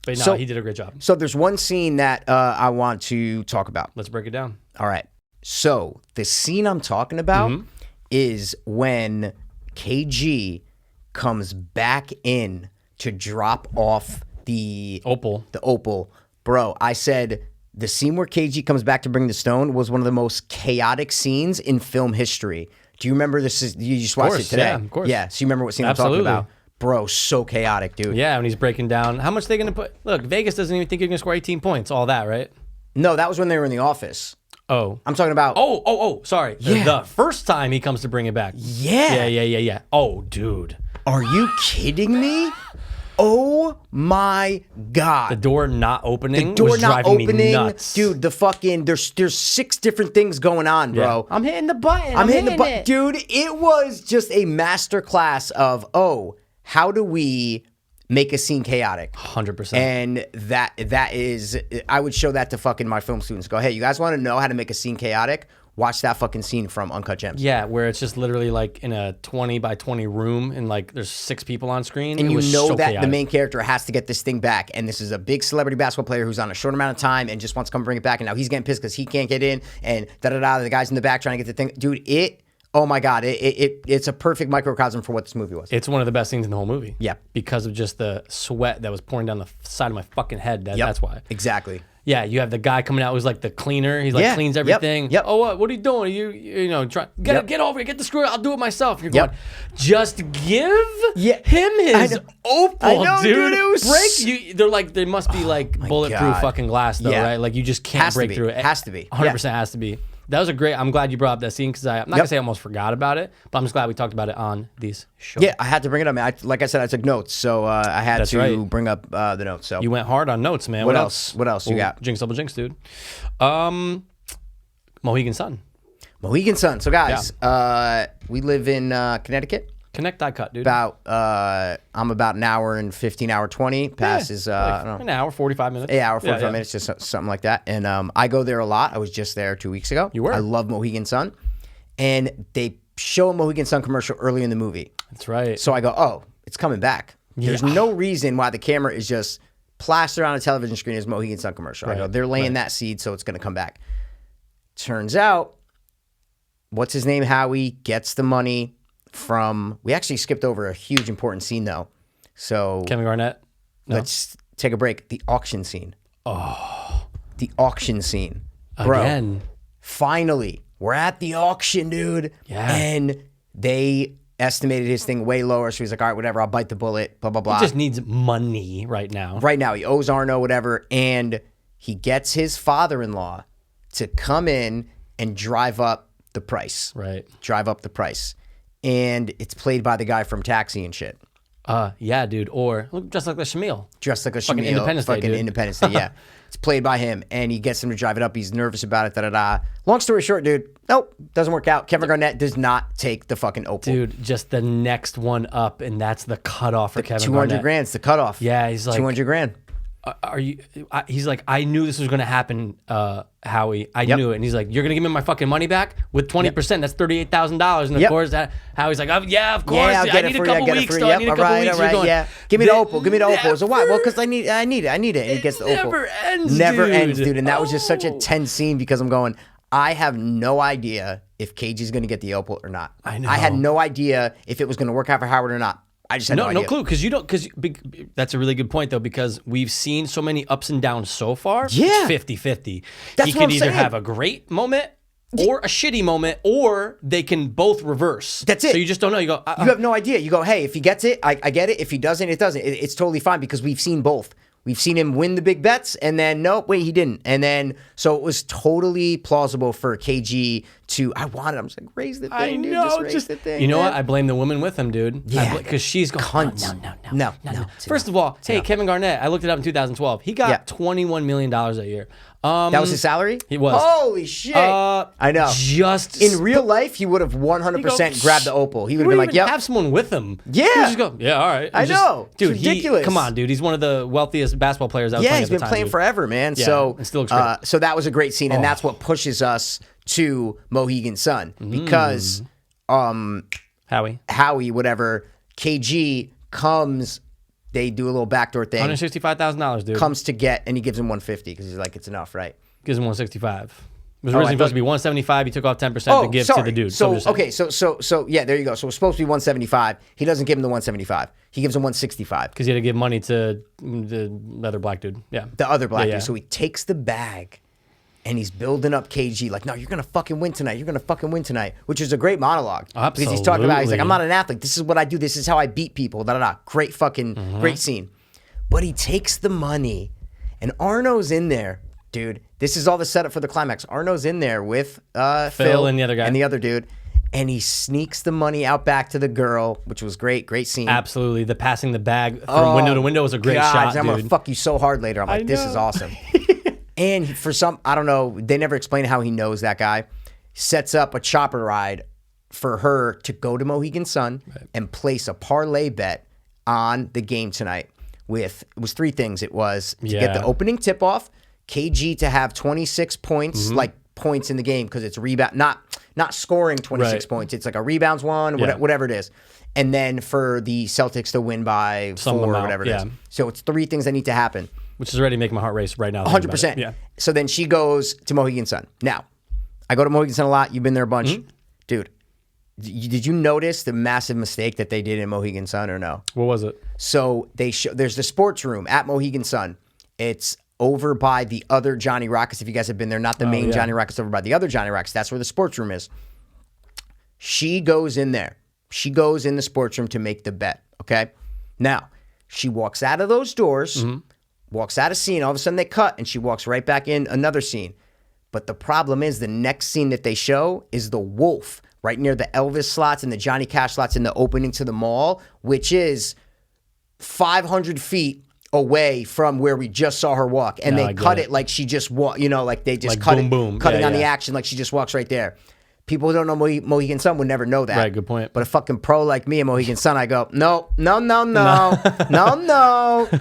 But no, So- he did a great job. So there's one scene that I want to talk about. Let's break it down. All right. So the scene I'm talking about Mm-hmm. is when KG comes back in to drop off the Opal. Bro, I said the scene where KG comes back to bring the stone was one of the most chaotic scenes in film history. Do you remember this? You just watched it course, today. yeah, of course. Yeah. So you remember what scene Absolutely. I'm talking about? Bro, so chaotic, dude. Yeah, when he's breaking down. How much they going to put? Look, Vegas doesn't even think you're going to score 18 points. All that, right? No, that was when they were in the office. Oh. I'm talking about. Sorry. Yeah. The first time he comes to bring it back. Yeah. Yeah. Oh, dude. Are you kidding me? Oh my God. The door not opening. The door was not driving me opening, nuts. dude. The fucking there's 6 different things going on, bro. I'm hitting the button. I'm hitting the button, dude. It was just a master class of how do we make a scene chaotic? 100%. And that is, I would show that to fucking my film students. Go, hey, you guys want to know how to make a scene chaotic? Watch that fucking scene from Uncut Gems. Yeah, where it's just literally like in a 20 by 20 room and like there's 6 people on screen. And it was you know so that chaotic. the main character has to get this thing back. And this is a big celebrity basketball player who's on a short amount of time and just wants to come bring it back. And now he's getting pissed because he can't get in. And da-da-da, the guy's in the back trying to get the thing. Dude, oh my God, it's a perfect microcosm for what this movie was. It's one of the best scenes in the whole movie. Yeah. Because of just the sweat that was pouring down the side of my fucking head. That's why. Exactly. Yeah, you have the guy coming out who's like the cleaner. He's like cleans everything. Yep. Oh, what are you doing? You know, get over here, get the screw. I'll do it myself. You're Yep. going, just give him I his know. opal, I know, dude, it was break. They're like, there must be like bulletproof God. fucking glass though, Yeah. right? Like you just can't Has to break be. through it. Has to be. 100% has to be. That was a great. I'm glad you brought up that scene because I'm not gonna say I almost forgot about it, but I'm just glad we talked about it on these shows. Yeah, I had to bring it up, man. Like I said, I took notes, so I had to bring up the notes. So you went hard on notes, man. What else? What else you got? Jinx, double jinx, dude. Mohegan Sun. Mohegan Sun. So guys, we live in Connecticut. Connect die cut, dude. I'm about an hour and 15, hour 20. Passes I don't know, an hour, 45 minutes. An hour, 45 minutes, just something like that. And I go there a lot. I was just there 2 weeks ago. You were? I love Mohegan Sun. And they show a Mohegan Sun commercial early in the movie. That's right. So I go, oh, it's coming back. There's no reason why the camera is just plastered on a television screen as Mohegan Sun commercial. Right. I go, they're laying that seed, so it's going to come back. Turns out, what's his name? Howie gets the money from. We actually skipped over a huge important scene though. So Kevin Garnett. No. Let's take a break. The auction scene. Oh, the auction scene. Again. Bro, finally, we're at the auction, dude. Yeah. And they estimated his thing way lower, so he's like, all right, whatever, I'll bite the bullet. Blah blah blah. He just needs money right now. Right now, he owes Arno whatever, and he gets his father-in-law to come in and drive up the price. Right. Drive up the price. And it's played by the guy from Taxi and shit. Yeah, dude. Or look, just like the Shamil. Dressed like a Fucking Shamil. Independence Day, Fucking dude. Independence Day, yeah. It's played by him, and he gets him to drive it up. He's nervous about it, da-da-da. Long story short, dude, nope, doesn't work out. Kevin Garnett does not take the fucking opal. Dude, just the next one up, and that's the cutoff for Kevin 200 Garnett. grand's the cutoff. Yeah, he's like 200 grand. Are you? He's like, I knew this was going to happen, Howie. I knew it. And he's like, you're going to give me my fucking money back with 20%. That's $38,000. And of course, Howie's like, oh, yeah, of course. Yeah, I need a couple weeks. I need a couple weeks. You're going, yeah. Give me the opal. Give me the opal. So why? Well, because I need it. And he gets the opal. Never ends, Never dude. ends, dude. And that was just such a tense scene because I'm going, I have no idea if KG's going to get the opal or not. I know. I had no idea if it was going to work out for Howard or not. I just had no idea. No clue, because you don't. Because that's a really good point, though, because we've seen so many ups and downs so far. Yeah. It's 50-50. That's he what could I'm either saying. have a great moment or a shitty moment, or they can both reverse. That's it. So you just don't know. You go. You have no idea. You go, hey, if he gets it, I get it. If he doesn't, it doesn't. It's totally fine because we've seen both. We've seen him win the big bets, and then, nope, wait, he didn't. And then, so it was totally plausible for KG to, I'm just like, raise the thing, I dude. know. Just raise the thing. You know man. what? I blame the woman with him, dude. Yeah. Because she's going, Cunts. No. First of all, hey, Kevin Garnett, I looked it up in 2012. He got $21 million that year. That was his salary? He was. Holy shit. I know. Just in real life, he would have 100% grabbed the opal. He would have been like, yep. Have someone with him. Yeah. He would just go, yeah, all right. I know. Dude, It's ridiculous. come on, dude. He's one of the wealthiest basketball players out there. Yeah, he's been playing forever, man. Yeah, so it still looks great. So that was a great scene, and that's what pushes us to Mohegan Sun because Howie, whatever, KG comes, they do a little backdoor thing. $165,000, dude. Comes to get, and he gives him 150 because he's like, it's enough, right? Gives him 165. It was originally supposed to be 175. He took off 10% to give to the dude. So yeah, there you go. So it was supposed to be 175. He doesn't give him the 175. He gives him 165 because he had to give money to the other black dude. Yeah, the other black dude. So he takes the bag, and he's building up KG like, no, you're gonna fucking win tonight. You're gonna fucking win tonight, which is a great monologue. Absolutely. Because he's talking about, he's like, I'm not an athlete. This is what I do. This is how I beat people. Da da da. Great fucking great scene. But he takes the money, and Arno's in there. Dude, this is all the setup for the climax. Arno's in there with Phil and the other guy. And the other dude. And he sneaks the money out back to the girl, which was great. Great scene. Absolutely. The passing the bag from window to window was a great shot, I'm dude. going to fuck you so hard later. I'm like, this is awesome. And for some, I don't know, they never explain how he knows that guy. Sets up a chopper ride for her to go to Mohegan Sun and place a parlay bet on the game tonight. It was three things. It was to get the opening tip-off, KG to have 26 points, like points in the game because it's rebound, not scoring 26 points. It's like a rebounds one, whatever it is. And then for the Celtics to win by 4 or whatever it is. So it's three things that need to happen. Which is already making my heart race right now. 100%. Yeah. So then she goes to Mohegan Sun. Now, I go to Mohegan Sun a lot. You've been there a bunch. Dude, did you notice the massive mistake that they did in Mohegan Sun or no? What was it? So there's the sports room at Mohegan Sun. It's over by the other Johnny Rockets. If you guys have been there, not the main Johnny Rockets, over by the other Johnny Rockets. That's where the sports room is. She goes in there. She goes in the sports room to make the bet. Okay. Now, she walks out of those doors, walks out of scene. All of a sudden they cut, and she walks right back in another scene. But the problem is the next scene that they show is the wolf right near the Elvis slots and the Johnny Cash slots in the opening to the mall, which is 500 feet away from where we just saw her walk. And they cut it like she just walked, like they just like cut boom, it, boom. cutting on the action like she just walks right there. People who don't know Mohegan Sun would never know that. Right, good point. But a fucking pro like me and Mohegan Sun, I go, no.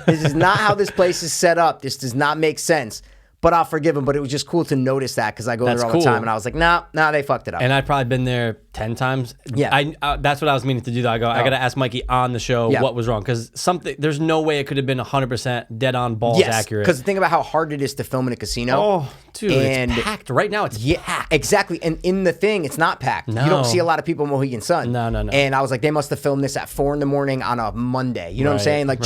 This is not how this place is set up. This does not make sense. But I'll forgive him. But it was just cool to notice that because I go there all the time. And I was like, nah, they fucked it up. And I've probably been there 10 times. Yeah. That's what I was meaning to do, though. I got to ask Mikey on the show what was wrong. Because there's no way it could have been 100% dead on balls accurate. Because think about how hard it is to film in a casino. Oh, dude, it's packed. Right now, it's packed. Exactly. And in the thing, it's not packed. No. You don't see a lot of people in Mohegan Sun. No. And I was like, they must have filmed this at 4 a.m. on a Monday. You know what I'm saying? Like,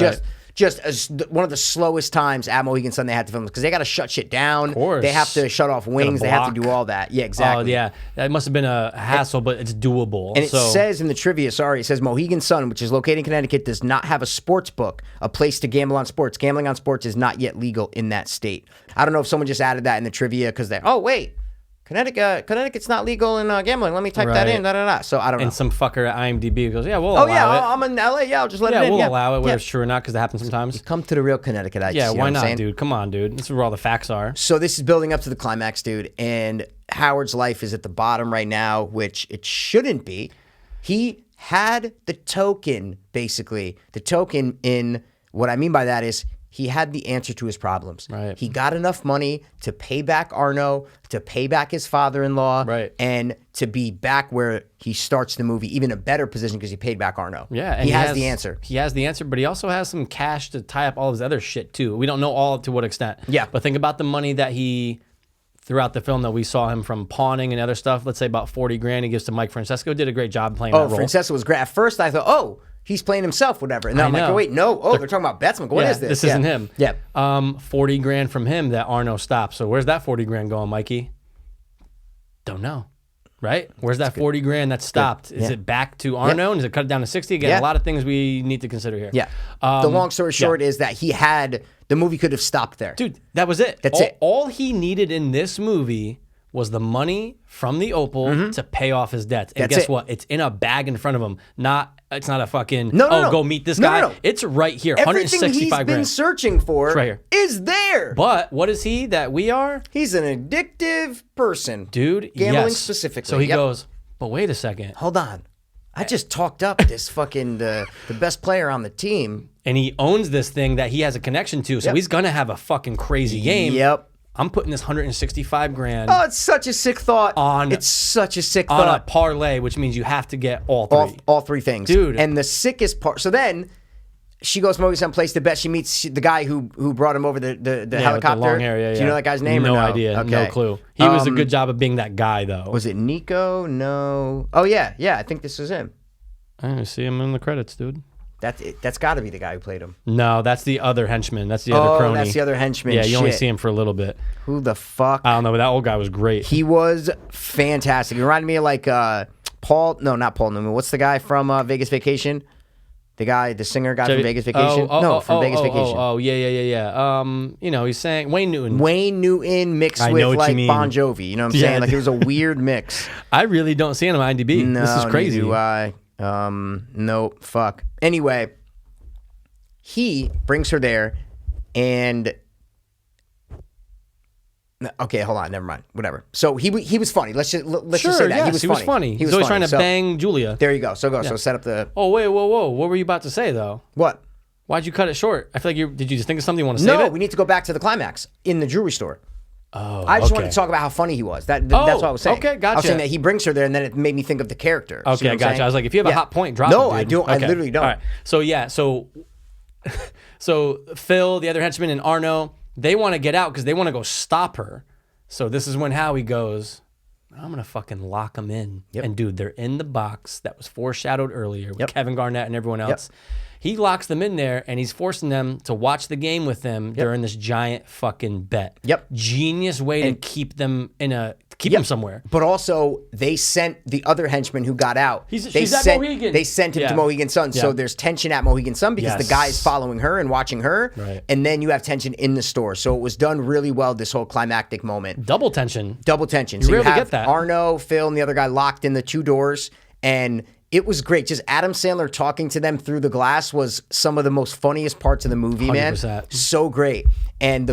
just as one of the slowest times at Mohegan Sun they had to film because they got to shut shit down. Of course. They have to shut off wings. They have to do all that. Yeah, exactly. Oh, yeah. That must have been a hassle, but it's doable. And it says in the trivia, it says Mohegan Sun, which is located in Connecticut, does not have a sports book, a place to gamble on sports. Gambling on sports is not yet legal in that state. I don't know if someone just added that in the trivia because wait. Connecticut's not legal in gambling. Let me type that in. So I don't know. And some fucker at IMDb goes, we'll allow it. I'm in LA. Yeah, I'll just let it in. We'll allow it, whether it's true or not, because that happens sometimes. Come to the real Connecticut. Why not, dude? Come on, dude. This is where all the facts are. So this is building up to the climax, dude. And Howard's life is at the bottom right now, which it shouldn't be. He had the token, basically. The token in what I mean by that is he had the answer to his problems. Right. He got enough money to pay back Arno, to pay back his father-in-law, right, and to be back where he starts the movie, even a better position because he paid back Arno. Yeah, and he has the answer. He has the answer, but he also has some cash to tie up all of his other shit too. We don't know all to what extent. Yeah. But think about the money that he, throughout the film that we saw him from pawning and other stuff, let's say about 40 grand he gives to Mike Francesco, did a great job playing that role. Francesco was great. At first I thought, he's playing himself, whatever. And then I'm like, oh, wait, no. Oh, they're talking about bets. I'm like, what is this? This isn't him. Yeah. 40 grand from him that Arno stopped. So where's that 40 grand going, Mikey? Don't know. Right? Where's that 40 grand that stopped? Is it back to Arno? And is it cut down to 60? Again, a lot of things we need to consider here. Yeah. The long story short is that the movie could have stopped there. Dude, that was it. That's it. All he needed in this movie was the money from the Opal to pay off his debts. And guess what? It's in a bag in front of him. It's not a fucking, go meet this guy. No. It's right here. Everything 165 he's grand. been searching for right here. Is there. But what is he that we are? He's an addictive person. Dude, gambling specifically. So he goes, but wait a second. Hold on. I just talked up this fucking, the best player on the team. And he owns this thing that he has a connection to. So he's going to have a fucking crazy game. Yep. I'm putting this 165 grand. Oh, it's such a sick thought. It's such a sick thought. On a parlay, which means you have to get all three. All three things. Dude. And the sickest part, so then she goes to some place to bet. She meets the guy who brought him over the helicopter. With the long hair, Do you know that guy's name or no? Idea. Okay. No clue. He was a good job of being that guy, though. Was it Nico? No. Oh, yeah. Yeah, I think this was him. I didn't see him in the credits, dude. That's got to be the guy who played him. No, that's the other henchman. That's the other crony. That's the other henchman. Yeah, you only see him for a little bit. Who the fuck? I don't know, but that old guy was great. He was fantastic. He reminded me of like not Paul Newman. What's the guy from Vegas Vacation? The singer guy from Vegas Vacation? From Vegas Vacation. Oh, yeah. He's saying Wayne Newton. Wayne Newton mixed with like Bon Jovi. You know what I'm saying? Like it was a weird mix. I really don't see him on IMDb. No, this is crazy. Neither do I. Nope. Fuck. Anyway, he brings her there, and okay, hold on, never mind. Whatever. So he was funny. Let's just say that yes, he was funny. He was always trying to bang Julia. There you go. So So set up the. Oh wait, whoa! What were you about to say though? What? Why'd you cut it short? I feel like did you just think of something you want to say? No, we need to go back to the climax in the jewelry store. Oh, I just wanted to talk about how funny he was. That's what I was saying. Okay, gotcha. I was saying that he brings her there, and then it made me think of the character. Okay, I gotcha. I was like, if you have a hot point, drop it. No, I don't. Okay. I literally don't. All right. So Phil, the other henchman, and Arno, they want to get out because they want to go stop her. So this is when Howie goes, I'm going to fucking lock them in. Yep. And dude, they're in the box that was foreshadowed earlier with Kevin Garnett and everyone else. He locks them in there, and he's forcing them to watch the game with him during this giant fucking bet. Yep. Genius way to keep them them somewhere. But also, they sent the other henchman who got out. She's at Mohegan. They sent him to Mohegan Sun. So there's tension at Mohegan Sun because the guy is following her and watching her. Right. And then you have tension in the store. So it was done really well, this whole climactic moment. Double tension. Double tension. You so rarely you have get that. Arno, Phil, and the other guy locked in the 2 doors. And it was great. Just Adam Sandler talking to them through the glass was some of the most funniest parts of the movie, 100%. man. So great. And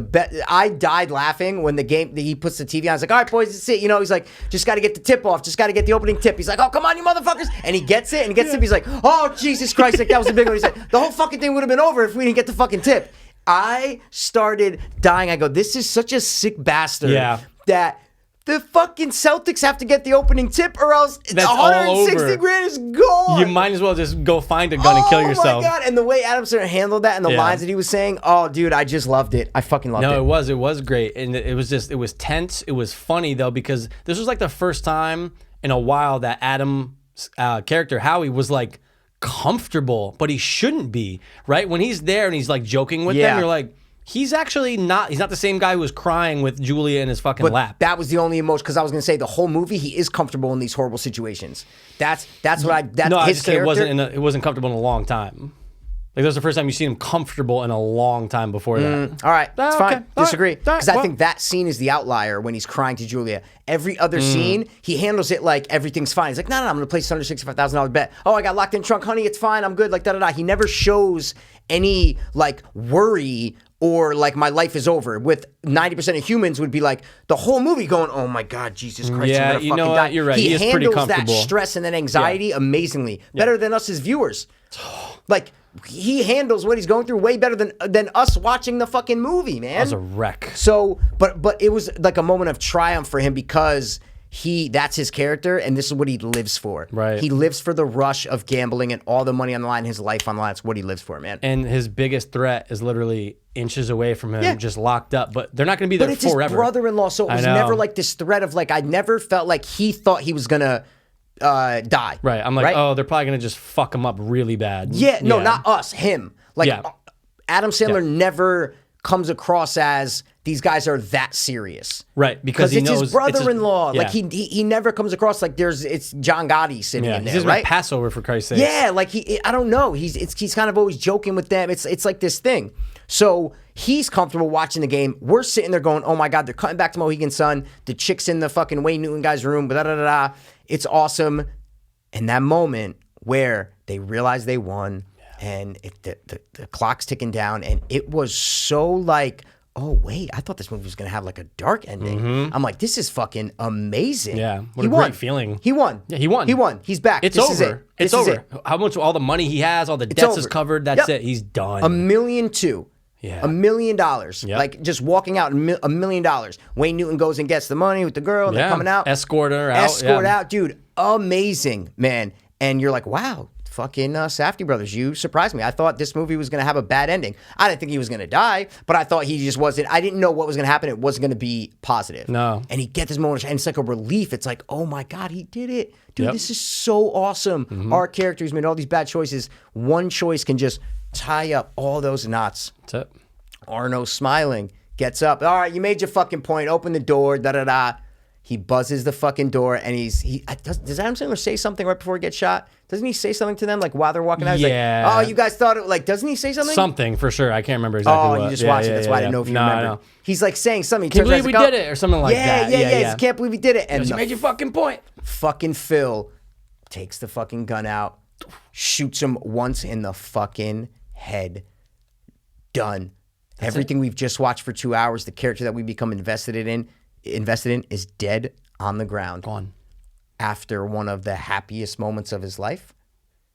I died laughing when he puts the TV on. I was like, all right, boys, that's it. You know, he's like, just got to get the tip off. Just got to get the opening tip. He's like, oh, come on, you motherfuckers. And he gets it, and he gets the tip. He's like, oh, Jesus Christ. Like, that was a big one. He said, the whole fucking thing would have been over if we didn't get the fucking tip. I started dying. I go, this is such a sick bastard that the fucking Celtics have to get the opening tip or else That's all over. $160,000 is gone. You might as well just go find a gun and kill yourself. Oh my God. And the way Adam Sandler handled that and the lines that he was saying, oh, dude, I just loved it. I fucking loved it. No, it was great. And it was tense. It was funny, though, because this was like the first time in a while that Adam's character, Howie, was like comfortable, but he shouldn't be, right? When he's there and he's like joking with them, you're like, he's actually not. He's not the same guy who was crying with Julia in his fucking lap. That was the only emotion because I was going to say the whole movie he is comfortable in these horrible situations. That's what I. That's no, I his just said character. it wasn't comfortable in a long time. Like that was the first time you seen him comfortable in a long time before that. All right, it's fine. Disagree because I well- think that scene is the outlier when he's crying to Julia. Every other scene, he handles it like everything's fine. He's like, no, I'm going to place $165,000 bet. Oh, I got locked in trunk, honey. It's fine. I'm good. Like da da da. He never shows any like worry or like my life is over. With 90% of humans would be like the whole movie going, oh my God, Jesus Christ, Yeah, I'm gonna you fucking know die. what? You're right. He He is pretty handles that comfortable. stress and that anxiety amazingly, better than us as viewers. Like he handles what he's going through way better than us watching the fucking movie, man. That was a wreck. So, but it was like a moment of triumph for him because that's his character and this is what he lives for. Right. He lives for the rush of gambling and all the money on the line, his life on the line. That's what he lives for, man. And his biggest threat is literally inches away from him, just locked up. But they're not going to be there But it's forever. his brother-in-law, so it was never like this threat of like, I never felt like he thought he was gonna die. Right. I'm like, oh, they're probably going to just fuck him up really bad. Yeah, no, not us, him. Like Adam Sandler Yeah. never comes across as these guys are that serious. Right, because he it's knows his brother-in-law. it's Like he never comes across like it's John Gotti sitting in he's there, just right? Passover for Christ's sake. Yeah, like I don't know. He's kind of always joking with them. It's like this thing. So he's comfortable watching the game. We're sitting there going, oh my God, they're cutting back to Mohegan Sun. The chick's in the fucking Wayne Newton guy's room. Da da da da. It's awesome. And that moment where they realize they won and the clock's ticking down, and it was so like, oh wait, I thought this movie was gonna have like a dark ending. I'm like, this is fucking amazing. Yeah, what he a won. great feeling. He won. Yeah, he won. He won. He's back. It's This over. Is it. It's This is over. it. How much, all the money he has, all the debts is over. covered. That's Yep. it. He's done. $1.2 million. Yeah. $1 million. Yep. Like just walking out, $1 million. Wayne Newton goes and gets the money with the girl, and they're coming out. Escort her out. Escort out, dude. Amazing, man. And you're like, wow, fucking Safdie Brothers, you surprised me. I thought this movie was going to have a bad ending. I didn't think he was going to die, but I thought he just wasn't. I didn't know what was going to happen. It wasn't going to be positive. No. And he get this moment, and it's like a relief. It's like, oh my God, he did it. Dude, Yep. this is so awesome. Our characters made all these bad choices. One choice can just tie up all those knots. That's it. Arno smiling, gets up. All right, you made your fucking point. Open the door, da-da-da. He buzzes the fucking door, and does Adam Sandler say something right before he gets shot? Doesn't he say something to them like while they're walking out? He's Yeah. like, oh, you guys thought it, like, doesn't he say something? Something for sure. I can't remember exactly Oh, what. you just watched it. That's why I didn't know if you remember. No. He's like saying something. He Can't turns around, believe he's we like, did it or something like that. Yeah. Yeah. He can't believe he did it. And You the made your fucking point. fucking Phil takes the fucking gun out, shoots him once in the fucking head. Done. Everything we've just watched for 2 hours, the character that we become invested in is dead on the ground. Gone. After one of the happiest moments of his life.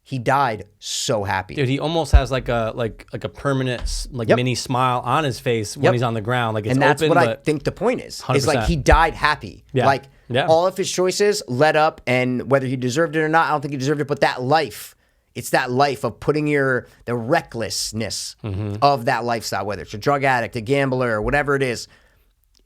He died so happy. Dude, he almost has like a permanent Yep. mini smile on his face when Yep. he's on the ground. Like it's and that's open, what I but think the point is. Is like 100%. he died happy. Yeah. Like Yeah. all of his choices led up, and whether he deserved it or not, I don't think he deserved it, but that life, it's that life of putting the recklessness of that lifestyle, whether it's a drug addict, a gambler, or whatever it is,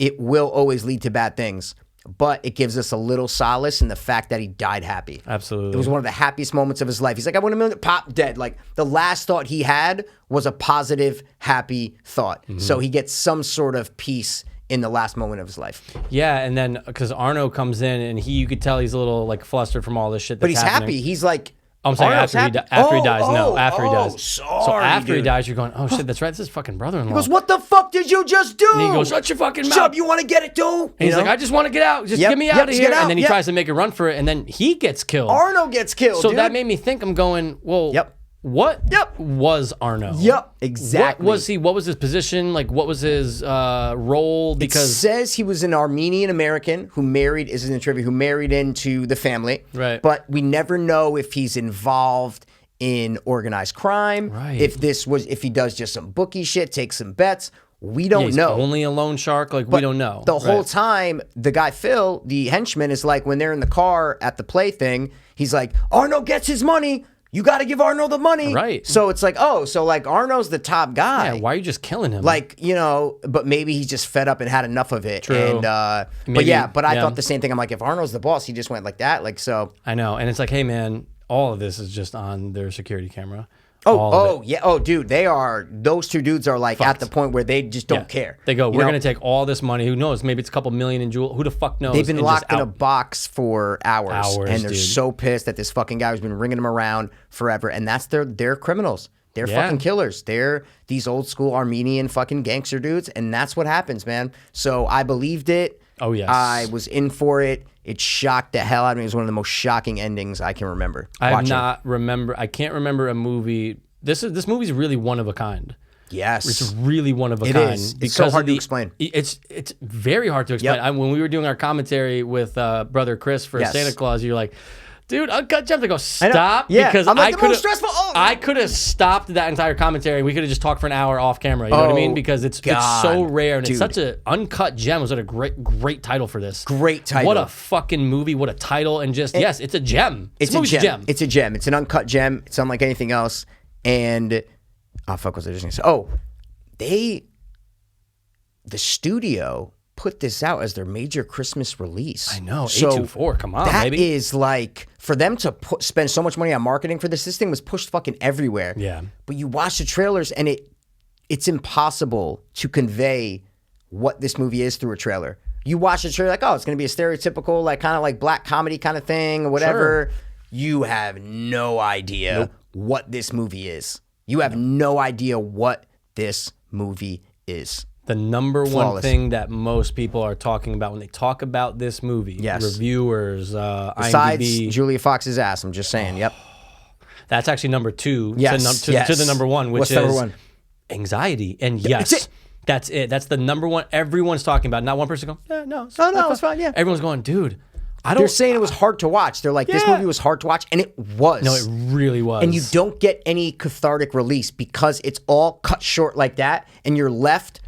it will always lead to bad things. but it gives us a little solace in the fact that he died happy. Absolutely. It was one of the happiest moments of his life. He's like, I want $1 million, pop, dead. Like, the last thought he had was a positive, happy thought. So he gets some sort of peace in the last moment of his life. Yeah, and then because Arno comes in and you could tell he's a little like flustered from all this shit. But That's he's happening. happy. He's like, I'm saying Arno's after he happy. after he dies. After he dies. Sorry, so after he dude. dies, you're going, oh shit, that's right. This is fucking brother-in-law. He goes, what the fuck did you just do? And he goes, shut your fucking mouth. Shut up, you want to get it too? And he's like, I just want to get out. Just Yep, get me yep, out of just here. get out, And then he yep. tries to make a run for it, and then he gets killed. Arno gets killed, So dude. that made me think. I'm going, well, what was Arno? Yep, exactly. What was he? What was his position? Like, what was his role? It Because says he was an Armenian American who married, is in the trivia, who married into the family. Right. But we never know if he's involved in organized crime. Right. If he does just some bookie shit, take some bets. We don't he's know. only a loan shark. Like, we don't know. The whole Right. time, the guy Phil, the henchman, is like, when they're in the car at the play thing, he's like, Arno gets his money. You got to give Arno the money. Right. So it's like, oh, so like Arno's the top guy. Yeah, why are you just killing him? Like, you know, but maybe he's just fed up and had enough of it. True. And Maybe, but I yeah. thought the same thing. I'm like, if Arno's the boss, he just went like that. Like, so. I know, and it's like, hey man, all of this is just on their security camera. All of it. Yeah. Oh, dude, those two dudes are like at the point where they just don't care. They go, You we're know? going to take all this money. Who knows? Maybe it's a couple million in jewel. Who the fuck knows? They've been And locked just in a out. box for hours. And they're dude. so pissed that this fucking guy who's been ringing them around forever. And that's they're criminals. They're Yeah. fucking killers. They're these old school Armenian fucking gangster dudes. And that's what happens, man. So I believed it. Oh, yes. I was in for it. It shocked the hell out of me. It was one of the most shocking endings I can remember. I watching. I can't remember a movie. This movie's really one of a kind. Yes. It's really one of a It kind. is. It's so because hard of to explain. It's very hard to explain. Yep. When we were doing our commentary with brother Chris for Yes. Santa Claus, you're like, dude, Uncut Gems. I go, stop. Yeah. Because I'm like, I the could most stressful. Oh. I could have stopped that entire commentary. We could have just talked for an hour off camera. You know what I mean? Oh, Because it's God, so rare and dude. it's such an Uncut Gem. Was what a great title for this. Great title. What a fucking movie. What a title. And just, yes, it's a gem. It's This a movie's gem. It's a gem. It's an uncut gem. It's unlike anything else. And fuck, what was I just gonna say? Oh, the studio put this out as their major Christmas release. I know. So 824. Come on, that baby. is like, for them to spend so much money on marketing for this thing was pushed fucking everywhere. Yeah. But you watch the trailers and it's impossible to convey what this movie is through a trailer. You watch the trailer like, oh, it's going to be a stereotypical, like kind of like black comedy kind of thing or whatever. Sure. You have no idea what this movie is. You have no idea what this movie is. The number one Flawless. thing that most people are talking about when they talk about this movie, Yes. reviewers, Besides IMDb, Julia Fox's ass, I'm just saying. Yep. that's actually number two Yes, to yes. the number one, which What's is number one? anxiety. And yes, it. that's it. That's the number one everyone's talking about. Not one person going, yeah, no, it's fine, yeah. Everyone's going, dude, I don't. They're saying it was hard to watch. They're like, this Yeah. movie was hard to watch, and it was. No, it really was. And you don't get any cathartic release because it's all cut short like that, and you're left,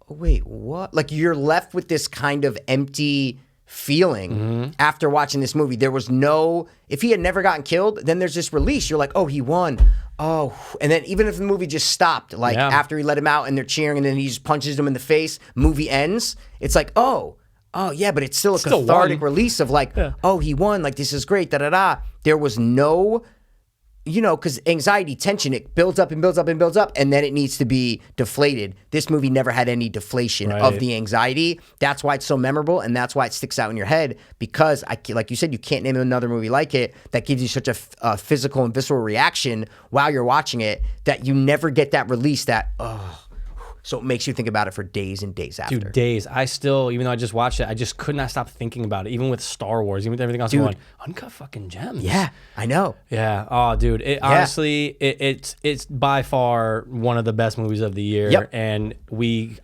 oh, wait, what? Like, you're left with this kind of empty feeling after watching this movie. There was no, if he had never gotten killed, then there's this release. You're like, oh, he won. Oh, and then even if the movie just stopped, like Yeah. after he let him out and they're cheering and then he just punches them in the face, movie ends, it's like, oh yeah, but it's still a Still cathartic won. release of like, oh, he won, like this is great, da-da-da. There was no, you know, because anxiety, tension, it builds up and builds up and builds up, and then it needs to be deflated. This movie never had any deflation of Right. the anxiety. That's why it's so memorable, and that's why it sticks out in your head, because, like you said, you can't name another movie like it that gives you such a physical and visceral reaction while you're watching it that you never get that release that, so it makes you think about it for days and days after. Dude, days. I still, even though I just watched it, I just could not stop thinking about it. Even with Star Wars, even with everything else, I'm going, Uncut fucking Gems. Yeah, I know. Yeah. Oh, dude. Honestly, it's by far one of the best movies of the year. Yep. And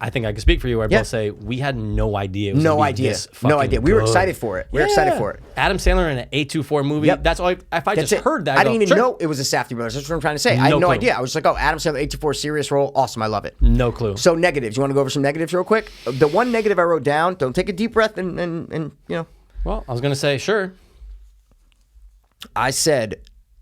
I think I can speak for you. I both say we had no idea. It was No gonna be idea. this No fucking idea. We were good. excited for it. We were excited for it. Adam Sandler in an 824 movie. Yep. That's all. If I That's just it. heard that, I didn't even sure. know it was a Safdie Brothers. That's what I'm trying to say. I had No no clue. idea. I was just like, oh, Adam Sandler, 824 serious role. Awesome. I love it. No clue. So negatives. You want to go over some negatives real quick? The one negative I wrote down, don't take a deep breath and you know. Well, I was gonna say sure. I said,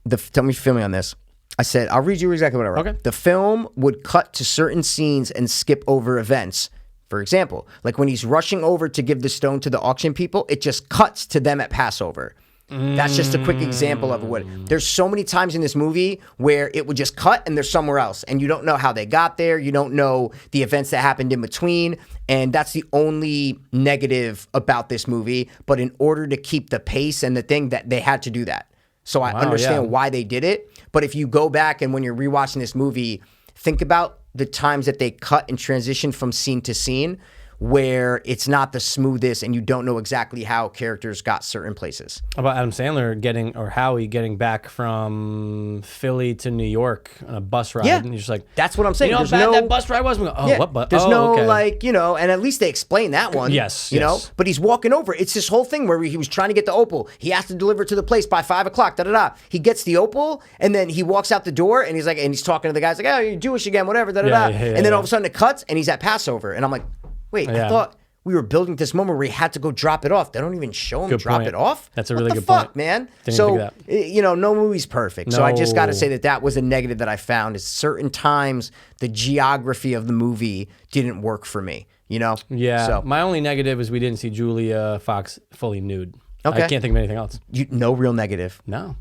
tell me if you feel me on this. I said, I'll read you exactly what I wrote. Okay. The film would cut to certain scenes and skip over events. For example, like when he's rushing over to give the stone to the auction people, it just cuts to them at Passover. That's just a quick example of what. There's so many times in this movie where it would just cut and they're somewhere else, and you don't know how they got there. You don't know the events that happened in between, and that's the only negative about this movie. But in order to keep the pace and the thing, that they had to do that. So I understand why they did it. But if you go back and when you're rewatching this movie, think about the times that they cut and transition from scene to scene, where it's not the smoothest and you don't know exactly how characters got certain places. How about Adam Sandler Howie getting back from Philly to New York on a bus ride? Yeah. And you're just like, that's what I'm saying. You know how bad that bus ride was? We go, what bus? There's no okay. like, and at least they explain that one. Yes. You know, but he's walking over. It's this whole thing where he was trying to get the opal. He has to deliver it to the place by 5 o'clock, da-da-da. He gets the opal and then he walks out the door and he's like, and he's talking to the guys like, oh, you're Jewish again, whatever, da-da-da. And then all of a sudden it cuts and he's at Passover. And I'm like, wait, I thought we were building this moment where he had to go drop it off. They don't even show him drop it off. That's a really good point. What the fuck, point. man? Didn't So, think of that. no movie's perfect. So I just got to say that was a negative that I found is certain times the geography of the movie didn't work for me, Yeah. So my only negative is we didn't see Julia Fox fully nude. Okay. I can't think of anything else. No real negative. No.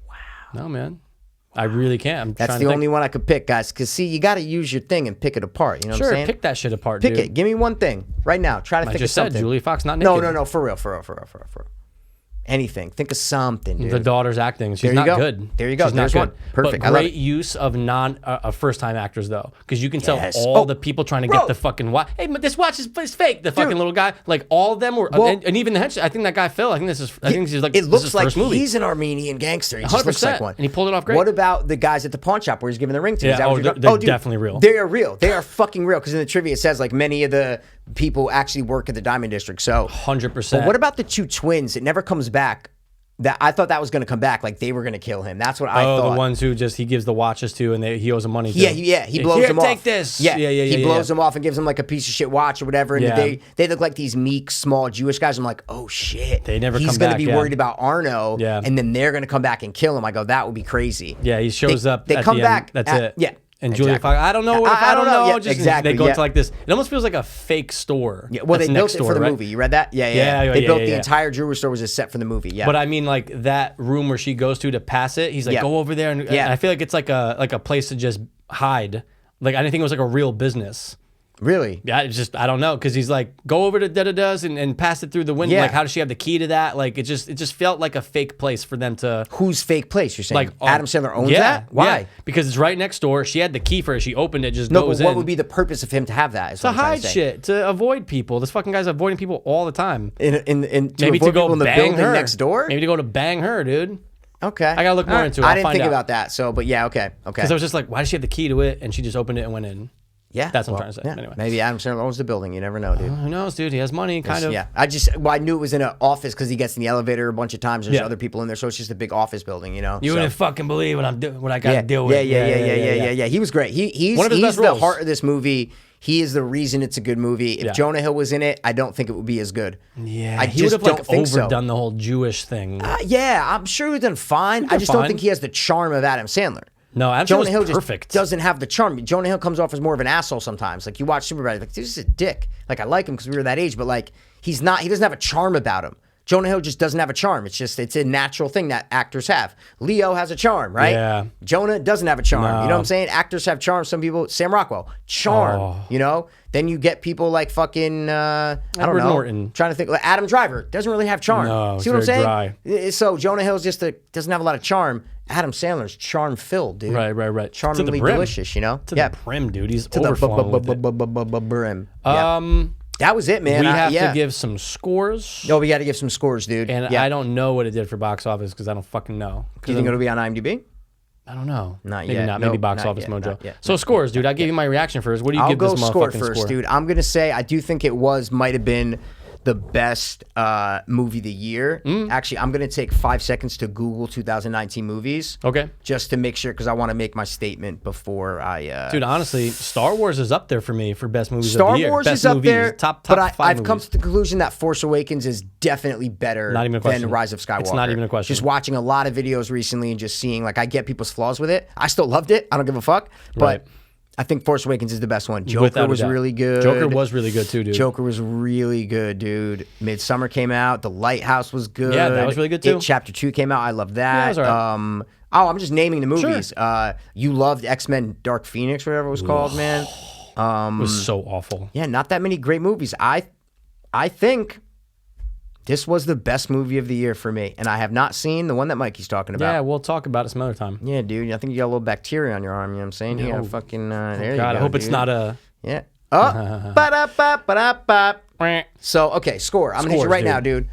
Wow. No, man. I really can't. That's the only one I could pick, guys. Because, see, you got to use your thing and pick it apart. You know what I'm saying? Pick that shit apart, Pick dude. it. Give me one thing right now. Try to think of something. Julia Fox not naked. No. For real. Anything. Think of something, dude. The daughter's acting. She's not good. There you go. She's There's not good. one. Perfect. But great use of first-time actors, though. Because you can tell all the people trying to get the fucking watch. Hey, but this watch is fake. The fucking little guy. Like, all of them were. And even the henchman. I think that guy, Phil, I think he's like, it looks like first movie. he's an Armenian gangster. He 100%. just looks like one. And he pulled it off great. What about the guys at the pawn shop where he's giving the ring to? Yeah, Is that what you're they're dude, definitely real. They are real. They are fucking real. Because in the trivia it says like many of the people actually work at the Diamond District. So 100%. But what about the two twins? It never comes back. That I thought that was going to come back, like they were going to kill him. That's what I thought. Oh, the ones who he gives the watches to, and he owes them money to. He blows them off. Take this. He blows them off and gives them like a piece of shit watch or whatever. And they look like these meek, small Jewish guys. I'm like, oh shit. They never come back. He's going to be worried about Arno. Yeah. And then they're going to come back and kill him. I go, that would be crazy. Yeah, he shows up. They come back. That's it. Yeah. And Julia Fox, I don't know. I don't know. Yeah, just exactly. They go into like this. It almost feels like a fake store. Yeah, well, they built it for the right? movie. You read that? Yeah. They built the entire jewelry store was a set for the movie. Yeah. But I mean, like that room where she goes to pass it. He's like, go over there, and I feel like it's like a place to just hide. Like I didn't think it was like a real business. Really? Yeah, it's just I don't know because he's like go over to da-da-da's and pass it through the window. Yeah. Like how does she have the key to that? Like it just felt like a fake place for them to. Whose fake place? You're saying Like Adam Sandler owns that? Why? Yeah, because it's right next door. She had the key for it. She opened it. Just No, goes but what in. would be the purpose of him to have that? Is To what I'm trying hide to say. shit, to avoid people. This fucking guy's avoiding people all the time. Maybe Maybe to go in the bang building her next door. Maybe to go to bang her, dude. Okay, I gotta look more into it. I I'll didn't find think out. about that. So, but yeah, okay. Because I was just like, why does she have the key to it? And she just opened it and went in. Yeah, That's what I'm trying to say. Yeah. Anyway. Maybe Adam Sandler owns the building. You never know, dude. Who knows, dude? He has money, kind of. Yeah, I knew it was in an office because he gets in the elevator a bunch of times. There's other people in there, so it's just a big office building, You so. wouldn't fucking believe what I got to deal with. Yeah. He was great. He's One of his best the roles. heart of this movie. He is the reason it's a good movie. If Jonah Hill was in it, I don't think it would be as good. Yeah, I he would just have don't think so. overdone the whole Jewish thing. Yeah, I'm sure he's done fine. I just don't think he has the charm of Adam Sandler. No, Adam Jonah Sandler's Hill perfect. just doesn't have the charm. Jonah Hill comes off as more of an asshole sometimes. Like you watch Superbad, like this is a dick. Like I like him because we were that age, but like he's not. He doesn't have a charm about him. Jonah Hill just doesn't have a charm. It's a natural thing that actors have. Leo has a charm, right? Yeah. Jonah doesn't have a charm. No. You know what I'm saying? Actors have charm. Some people, Sam Rockwell, charm. You know. Then you get people like fucking I don't Edward know. Norton. Trying to think. Like Adam Driver doesn't really have charm. No, see what I'm very saying? dry. So Jonah Hill's just doesn't have a lot of charm. Adam Sandler's charm filled, dude. Right. Charmingly To the brim. delicious, you know? To the brim, dude. He's To the overflowing with it. brim. That was it, man. We have to give some scores. No, we got to give some scores, dude. And I don't know what it did for box office because I don't fucking know. Do you think it'll be on IMDb? I don't know. Not Maybe yet. not. Maybe Nope, Box not Office yet, Mojo. not yet, So not scores, dude. I gave you my reaction first. What do you I'll give go this score motherfucking first, score? dude. I'm going to say I do think it might have been the best movie of the year. Actually, I'm going to take 5 seconds to Google 2019 movies. Okay. Just to make sure, because I want to make my statement before I... Dude, honestly, Star Wars is up there for me for best movies of Star the year. Wars Best is up movies, there, top but 5 I've movies. come to the conclusion that Force Awakens is definitely better Not even a question. than Rise of Skywalker. It's not even a question. Just watching a lot of videos recently and just seeing, like, I get people's flaws with it. I still loved it. I don't give a fuck. But I think Force Awakens is the best one. Without Joker a was doubt. really good. Joker was really good too, dude. Joker was really good, dude. Midsummer came out. The Lighthouse was good. Yeah, that was really good, too. It Chapter 2 came out. I love that. Yeah, it was all right. I'm just naming the movies. You loved X-Men Dark Phoenix, whatever it was called, man. It was so awful. Yeah, not that many great movies. I think this was the best movie of the year for me, and I have not seen the one that Mikey's talking about. Yeah, we'll talk about it some other time. Yeah, dude. I think you got a little bacteria on your arm. You know what I'm saying? You got a fucking. There you go. God, I hope it's dude. not a. Yeah. Oh. Ba-da-ba-ba-da-ba. So, okay, score. I'm going to hit you Scores, right now, dude.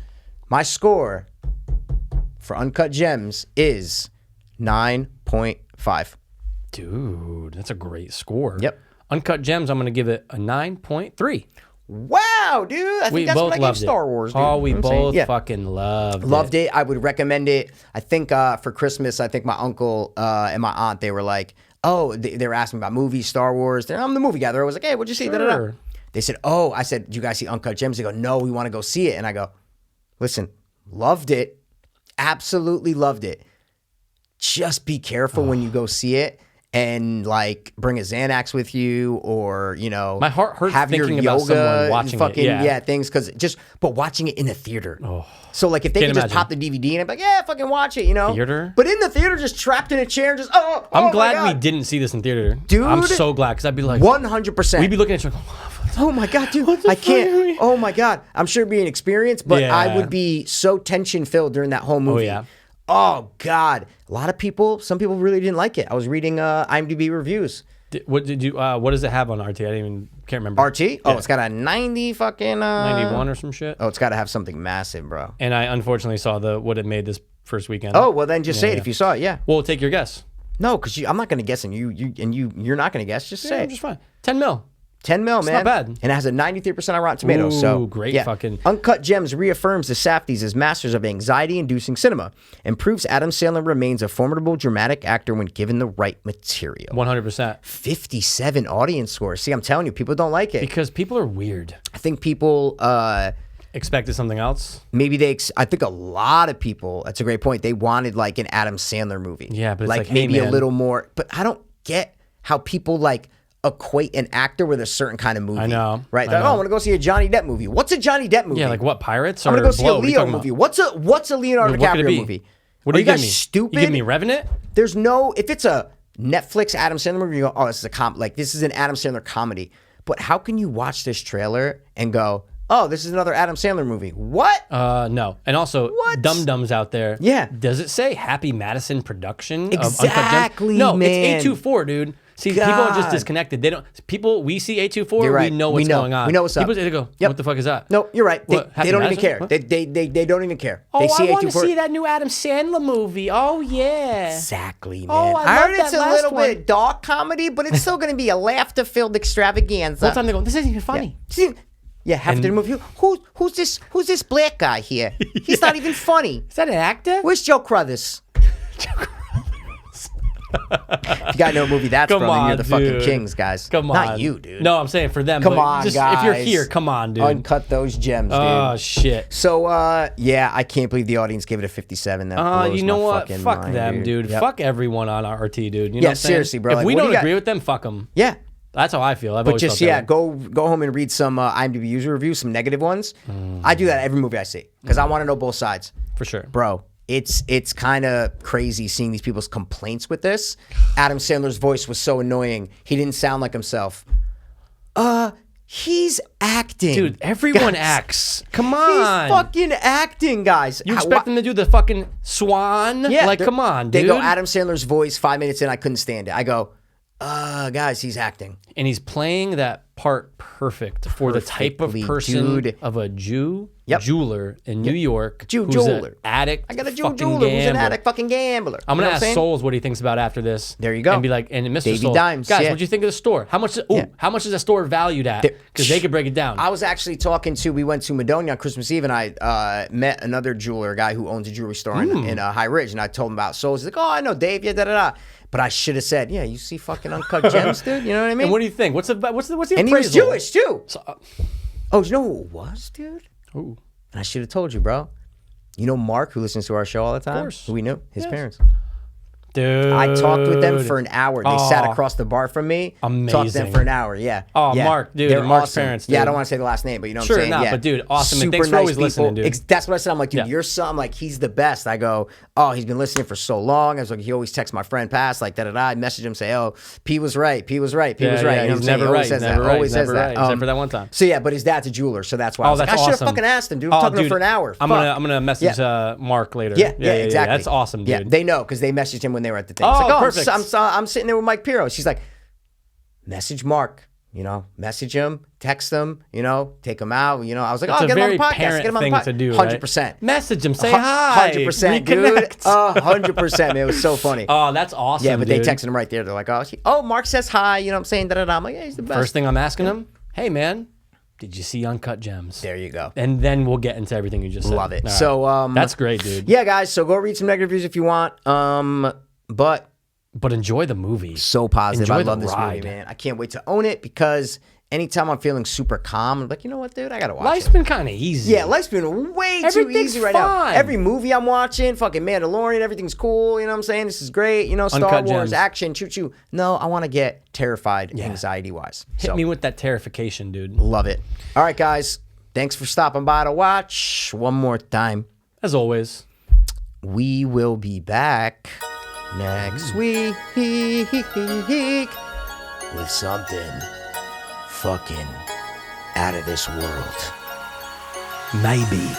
My score for Uncut Gems is 9.5. Dude, that's a great score. Yep. Uncut Gems, I'm going to give it a 9.3. Wow, dude. I think We that's both what I gave loved Star it. Wars, dude. Oh, we You know what I'm saying? both Yeah. fucking Loved it. I would recommend it. I think for Christmas, I think my uncle and my aunt, they were like, oh, they were asking about movies, Star Wars. I'm the movie guy. They're always like, hey, what'd you see? Da-da-da. Sure. They said, oh, I said, do you guys see Uncut Gems? They go, no, we want to go see it. And I go, listen, loved it. Absolutely loved it. Just be careful when you go see it. And like bring a Xanax with you, or My heart hurts have your thinking about yoga someone watching it, fucking, yeah. things but watching it in a theater. So like if they Can't could just imagine. pop the DVD and I'm like, yeah, fucking watch it, Theater? But in the theater, just trapped in a chair, just I'm my glad God. we didn't see this in theater. Dude. I'm so glad, because I'd be like, 100%. we'd be looking at you like, Oh my God, dude, I can't. Oh my God, I'm sure it'd be an experience, but I Yeah. would be so tension filled during that whole movie. yeah. Oh God, some people really didn't like it. I was reading IMDb reviews. What does it have on RT? Can't remember. RT? Oh, it's got a 90 fucking 91 or some shit. Oh, it's got to have something massive, bro. And I unfortunately saw what it made this first weekend. Oh, well then just say it if you saw it. Yeah. Well, take your guess. No, because I'm not going to guess, and you're not going to guess. Just say Yeah, it. just fine. 10 mil. 10 mil, man. not bad. And it has a 93% on Rotten Tomatoes. So Ooh, great yeah. fucking- Uncut Gems reaffirms the Safdies as masters of anxiety-inducing cinema and proves Adam Sandler remains a formidable dramatic actor when given the right material. 100%. 57 audience scores. See, I'm telling you, people don't like it. Because people are weird. I think people Expected something else. I think a lot of people, that's a great point, they wanted like an Adam Sandler movie. Yeah, but it's like, hey, maybe a man. little more. But I don't get how people like equate an actor with a certain kind of movie. I know. Right? I They're like, know. oh, I want to go see a Johnny Depp movie. What's a Johnny Depp movie? Yeah, like what, Pirates? I'm or going to go see a Blow? What are you Leo talking movie. about? What's a Leonardo What could it DiCaprio be? movie? What are are you giving guys me? stupid? You give me Revenant? There's no, if it's a Netflix Adam Sandler movie, you go, oh, this is this is an Adam Sandler comedy. But how can you watch this trailer and go, oh, this is another Adam Sandler movie? What? No. And also, What? dum-dums out there. Yeah. Does it say Happy Madison production of Uncut Gems? Exactly, No, man. it's 824, dude. See, people are just God. disconnected. We see 824, You're right. we know We what's know. going on. We know what's up. People, they go, Yep. what the fuck is that? No, you're right. What, They Happy don't even Madison? care. What? They don't even care. Oh, They see I want to 824 see that new Adam Sandler movie. Oh, yeah. Exactly, man. Oh, I heard love it's that a last little one. bit dark comedy, but it's still going to be a laughter-filled extravaganza. The whole time they go, this isn't even funny. Yeah, half the movie. Who's this black guy here? He's not even funny. Is that an actor? Where's Joe Crothers? If you got no movie that's Come from, then you're on, the fucking dude. kings, guys. Come on. Not you, dude. No, I'm saying for them. Come but on, just, guys. If you're here, come on, dude. Uncut those gems, dude. Oh, shit. So, yeah, I can't believe the audience gave it a 57. That blows You know my what? fucking Fuck mind, them, dude. Yep. Fuck everyone on RT, dude. You know Yeah, what I'm saying? seriously, bro. If Like, we what do don't you got? agree with them, fuck them. Yeah. That's how I feel. I've But always just, felt yeah, that way. go home and read some IMDb user reviews, some negative ones. I do that every movie I see because I want to know both sides. For sure. Bro, it's kind of crazy seeing these people's complaints with this. Adam Sandler's voice was so annoying. He didn't sound like himself. He's acting. Dude, everyone guys. acts. Come on. He's fucking acting, guys. You expect them to do the fucking swan? Yeah, Like, they're- come on, They dude. go Adam Sandler's voice 5 minutes in. I couldn't stand it. I go, guys, he's acting. And he's playing that part perfect for the type of Perfectly, person dude. of a Jew Yep. jeweler in New York. Jew who's jeweler. an addict. I got a Jew fucking jeweler who's an gambler. addict fucking gambler. I'm You know gonna what ask saying? Souls what he thinks about after this. There you go. And be like, and Mr. Davey Souls, Dimes, guys, yeah. what'd you think of the store? How much? Yeah. How much is the store valued at? Because they could break it down. I was actually talking to, we went to Madonia on Christmas Eve, and I met another jeweler, a guy who owns a jewelry store in High Ridge, and I told him about Souls. He's like, oh, I know Dave, yeah, da-da-da. But I should have said, yeah, you see fucking Uncut Gems, dude? You know what I mean? and what do you think? What's the And he was appraisal? Jewish, too. So, Oh, you know who it was, dude? ooh. And I should have told you, bro. You know Mark, who listens to our show all the time? course. Who we knew? His Yes. parents. Dude. I talked with them for an hour. They sat across the bar from me. Amazing. Talked to them for an hour. Yeah. Oh, yeah. Mark, dude. They're Mark's awesome. parents, Yeah, I dude. don't want to say the last name, but you know what Sure, I'm saying? not, Yeah. but dude, awesome. And Super thanks for nice always people. listening, dude. That's what I said. I'm like, dude, Yeah. your son, I'm like, he's the best. I go, oh, he's been listening for so long. I was like, he always texts my friend past, like, da-da-da. I message him, say, oh, P was right. P was right. P was right. Yeah, You know he's what I'm saying? never He always right. says He's that. never right. Always He's says never that. right. Except for that one time. So yeah, but his dad's a jeweler, so that's why I was like, I that's should have awesome. fucking asked him, dude. I'm talking to him for an hour. I'm Fuck. gonna message Mark later. Yeah, exactly. That's awesome, dude. Yeah, they know because they messaged him when they were at the thing. Oh, It's like, perfect. I'm sitting there with Mike Pirro. She's like, message Mark. You know, message him, text him. You know, take him out. You know, I was like, It's oh, a get him on very the podcast. parent Get him on the thing podcast. to do, right? 100%. Message him, say hi. 100%, dude. Reconnect. 100%. Man, it was so funny. Oh, that's awesome. Yeah, but dude. they texted him right there. They're like, oh, Mark says hi. You know what I'm saying? Da-da-da. I'm like, yeah, he's the best. First thing I'm asking him, hey man, did you see Uncut Gems? There you go. And then we'll get into everything you just said. Love it. All right. So that's great, dude. yeah, guys. So go read some negative reviews if you want. But enjoy the movie. so positive. Enjoy I love the this ride. movie, man. I can't wait to own it because anytime I'm feeling super calm, I'm like, you know what, dude, I gotta watch Life's it. been kind of easy. Yeah, life's been way too Everything's easy right now. fine. Every movie I'm watching, fucking Mandalorian, everything's cool. You know what I'm saying? This is great. You know, Star Uncut Wars, Gems. action, choo choo. No, I want to get terrified, anxiety wise. Hit me with that terrification, dude. Love it. All right, guys. Thanks for stopping by to watch. One more time. As always. We will be back next week with something fucking out of this world. Maybe.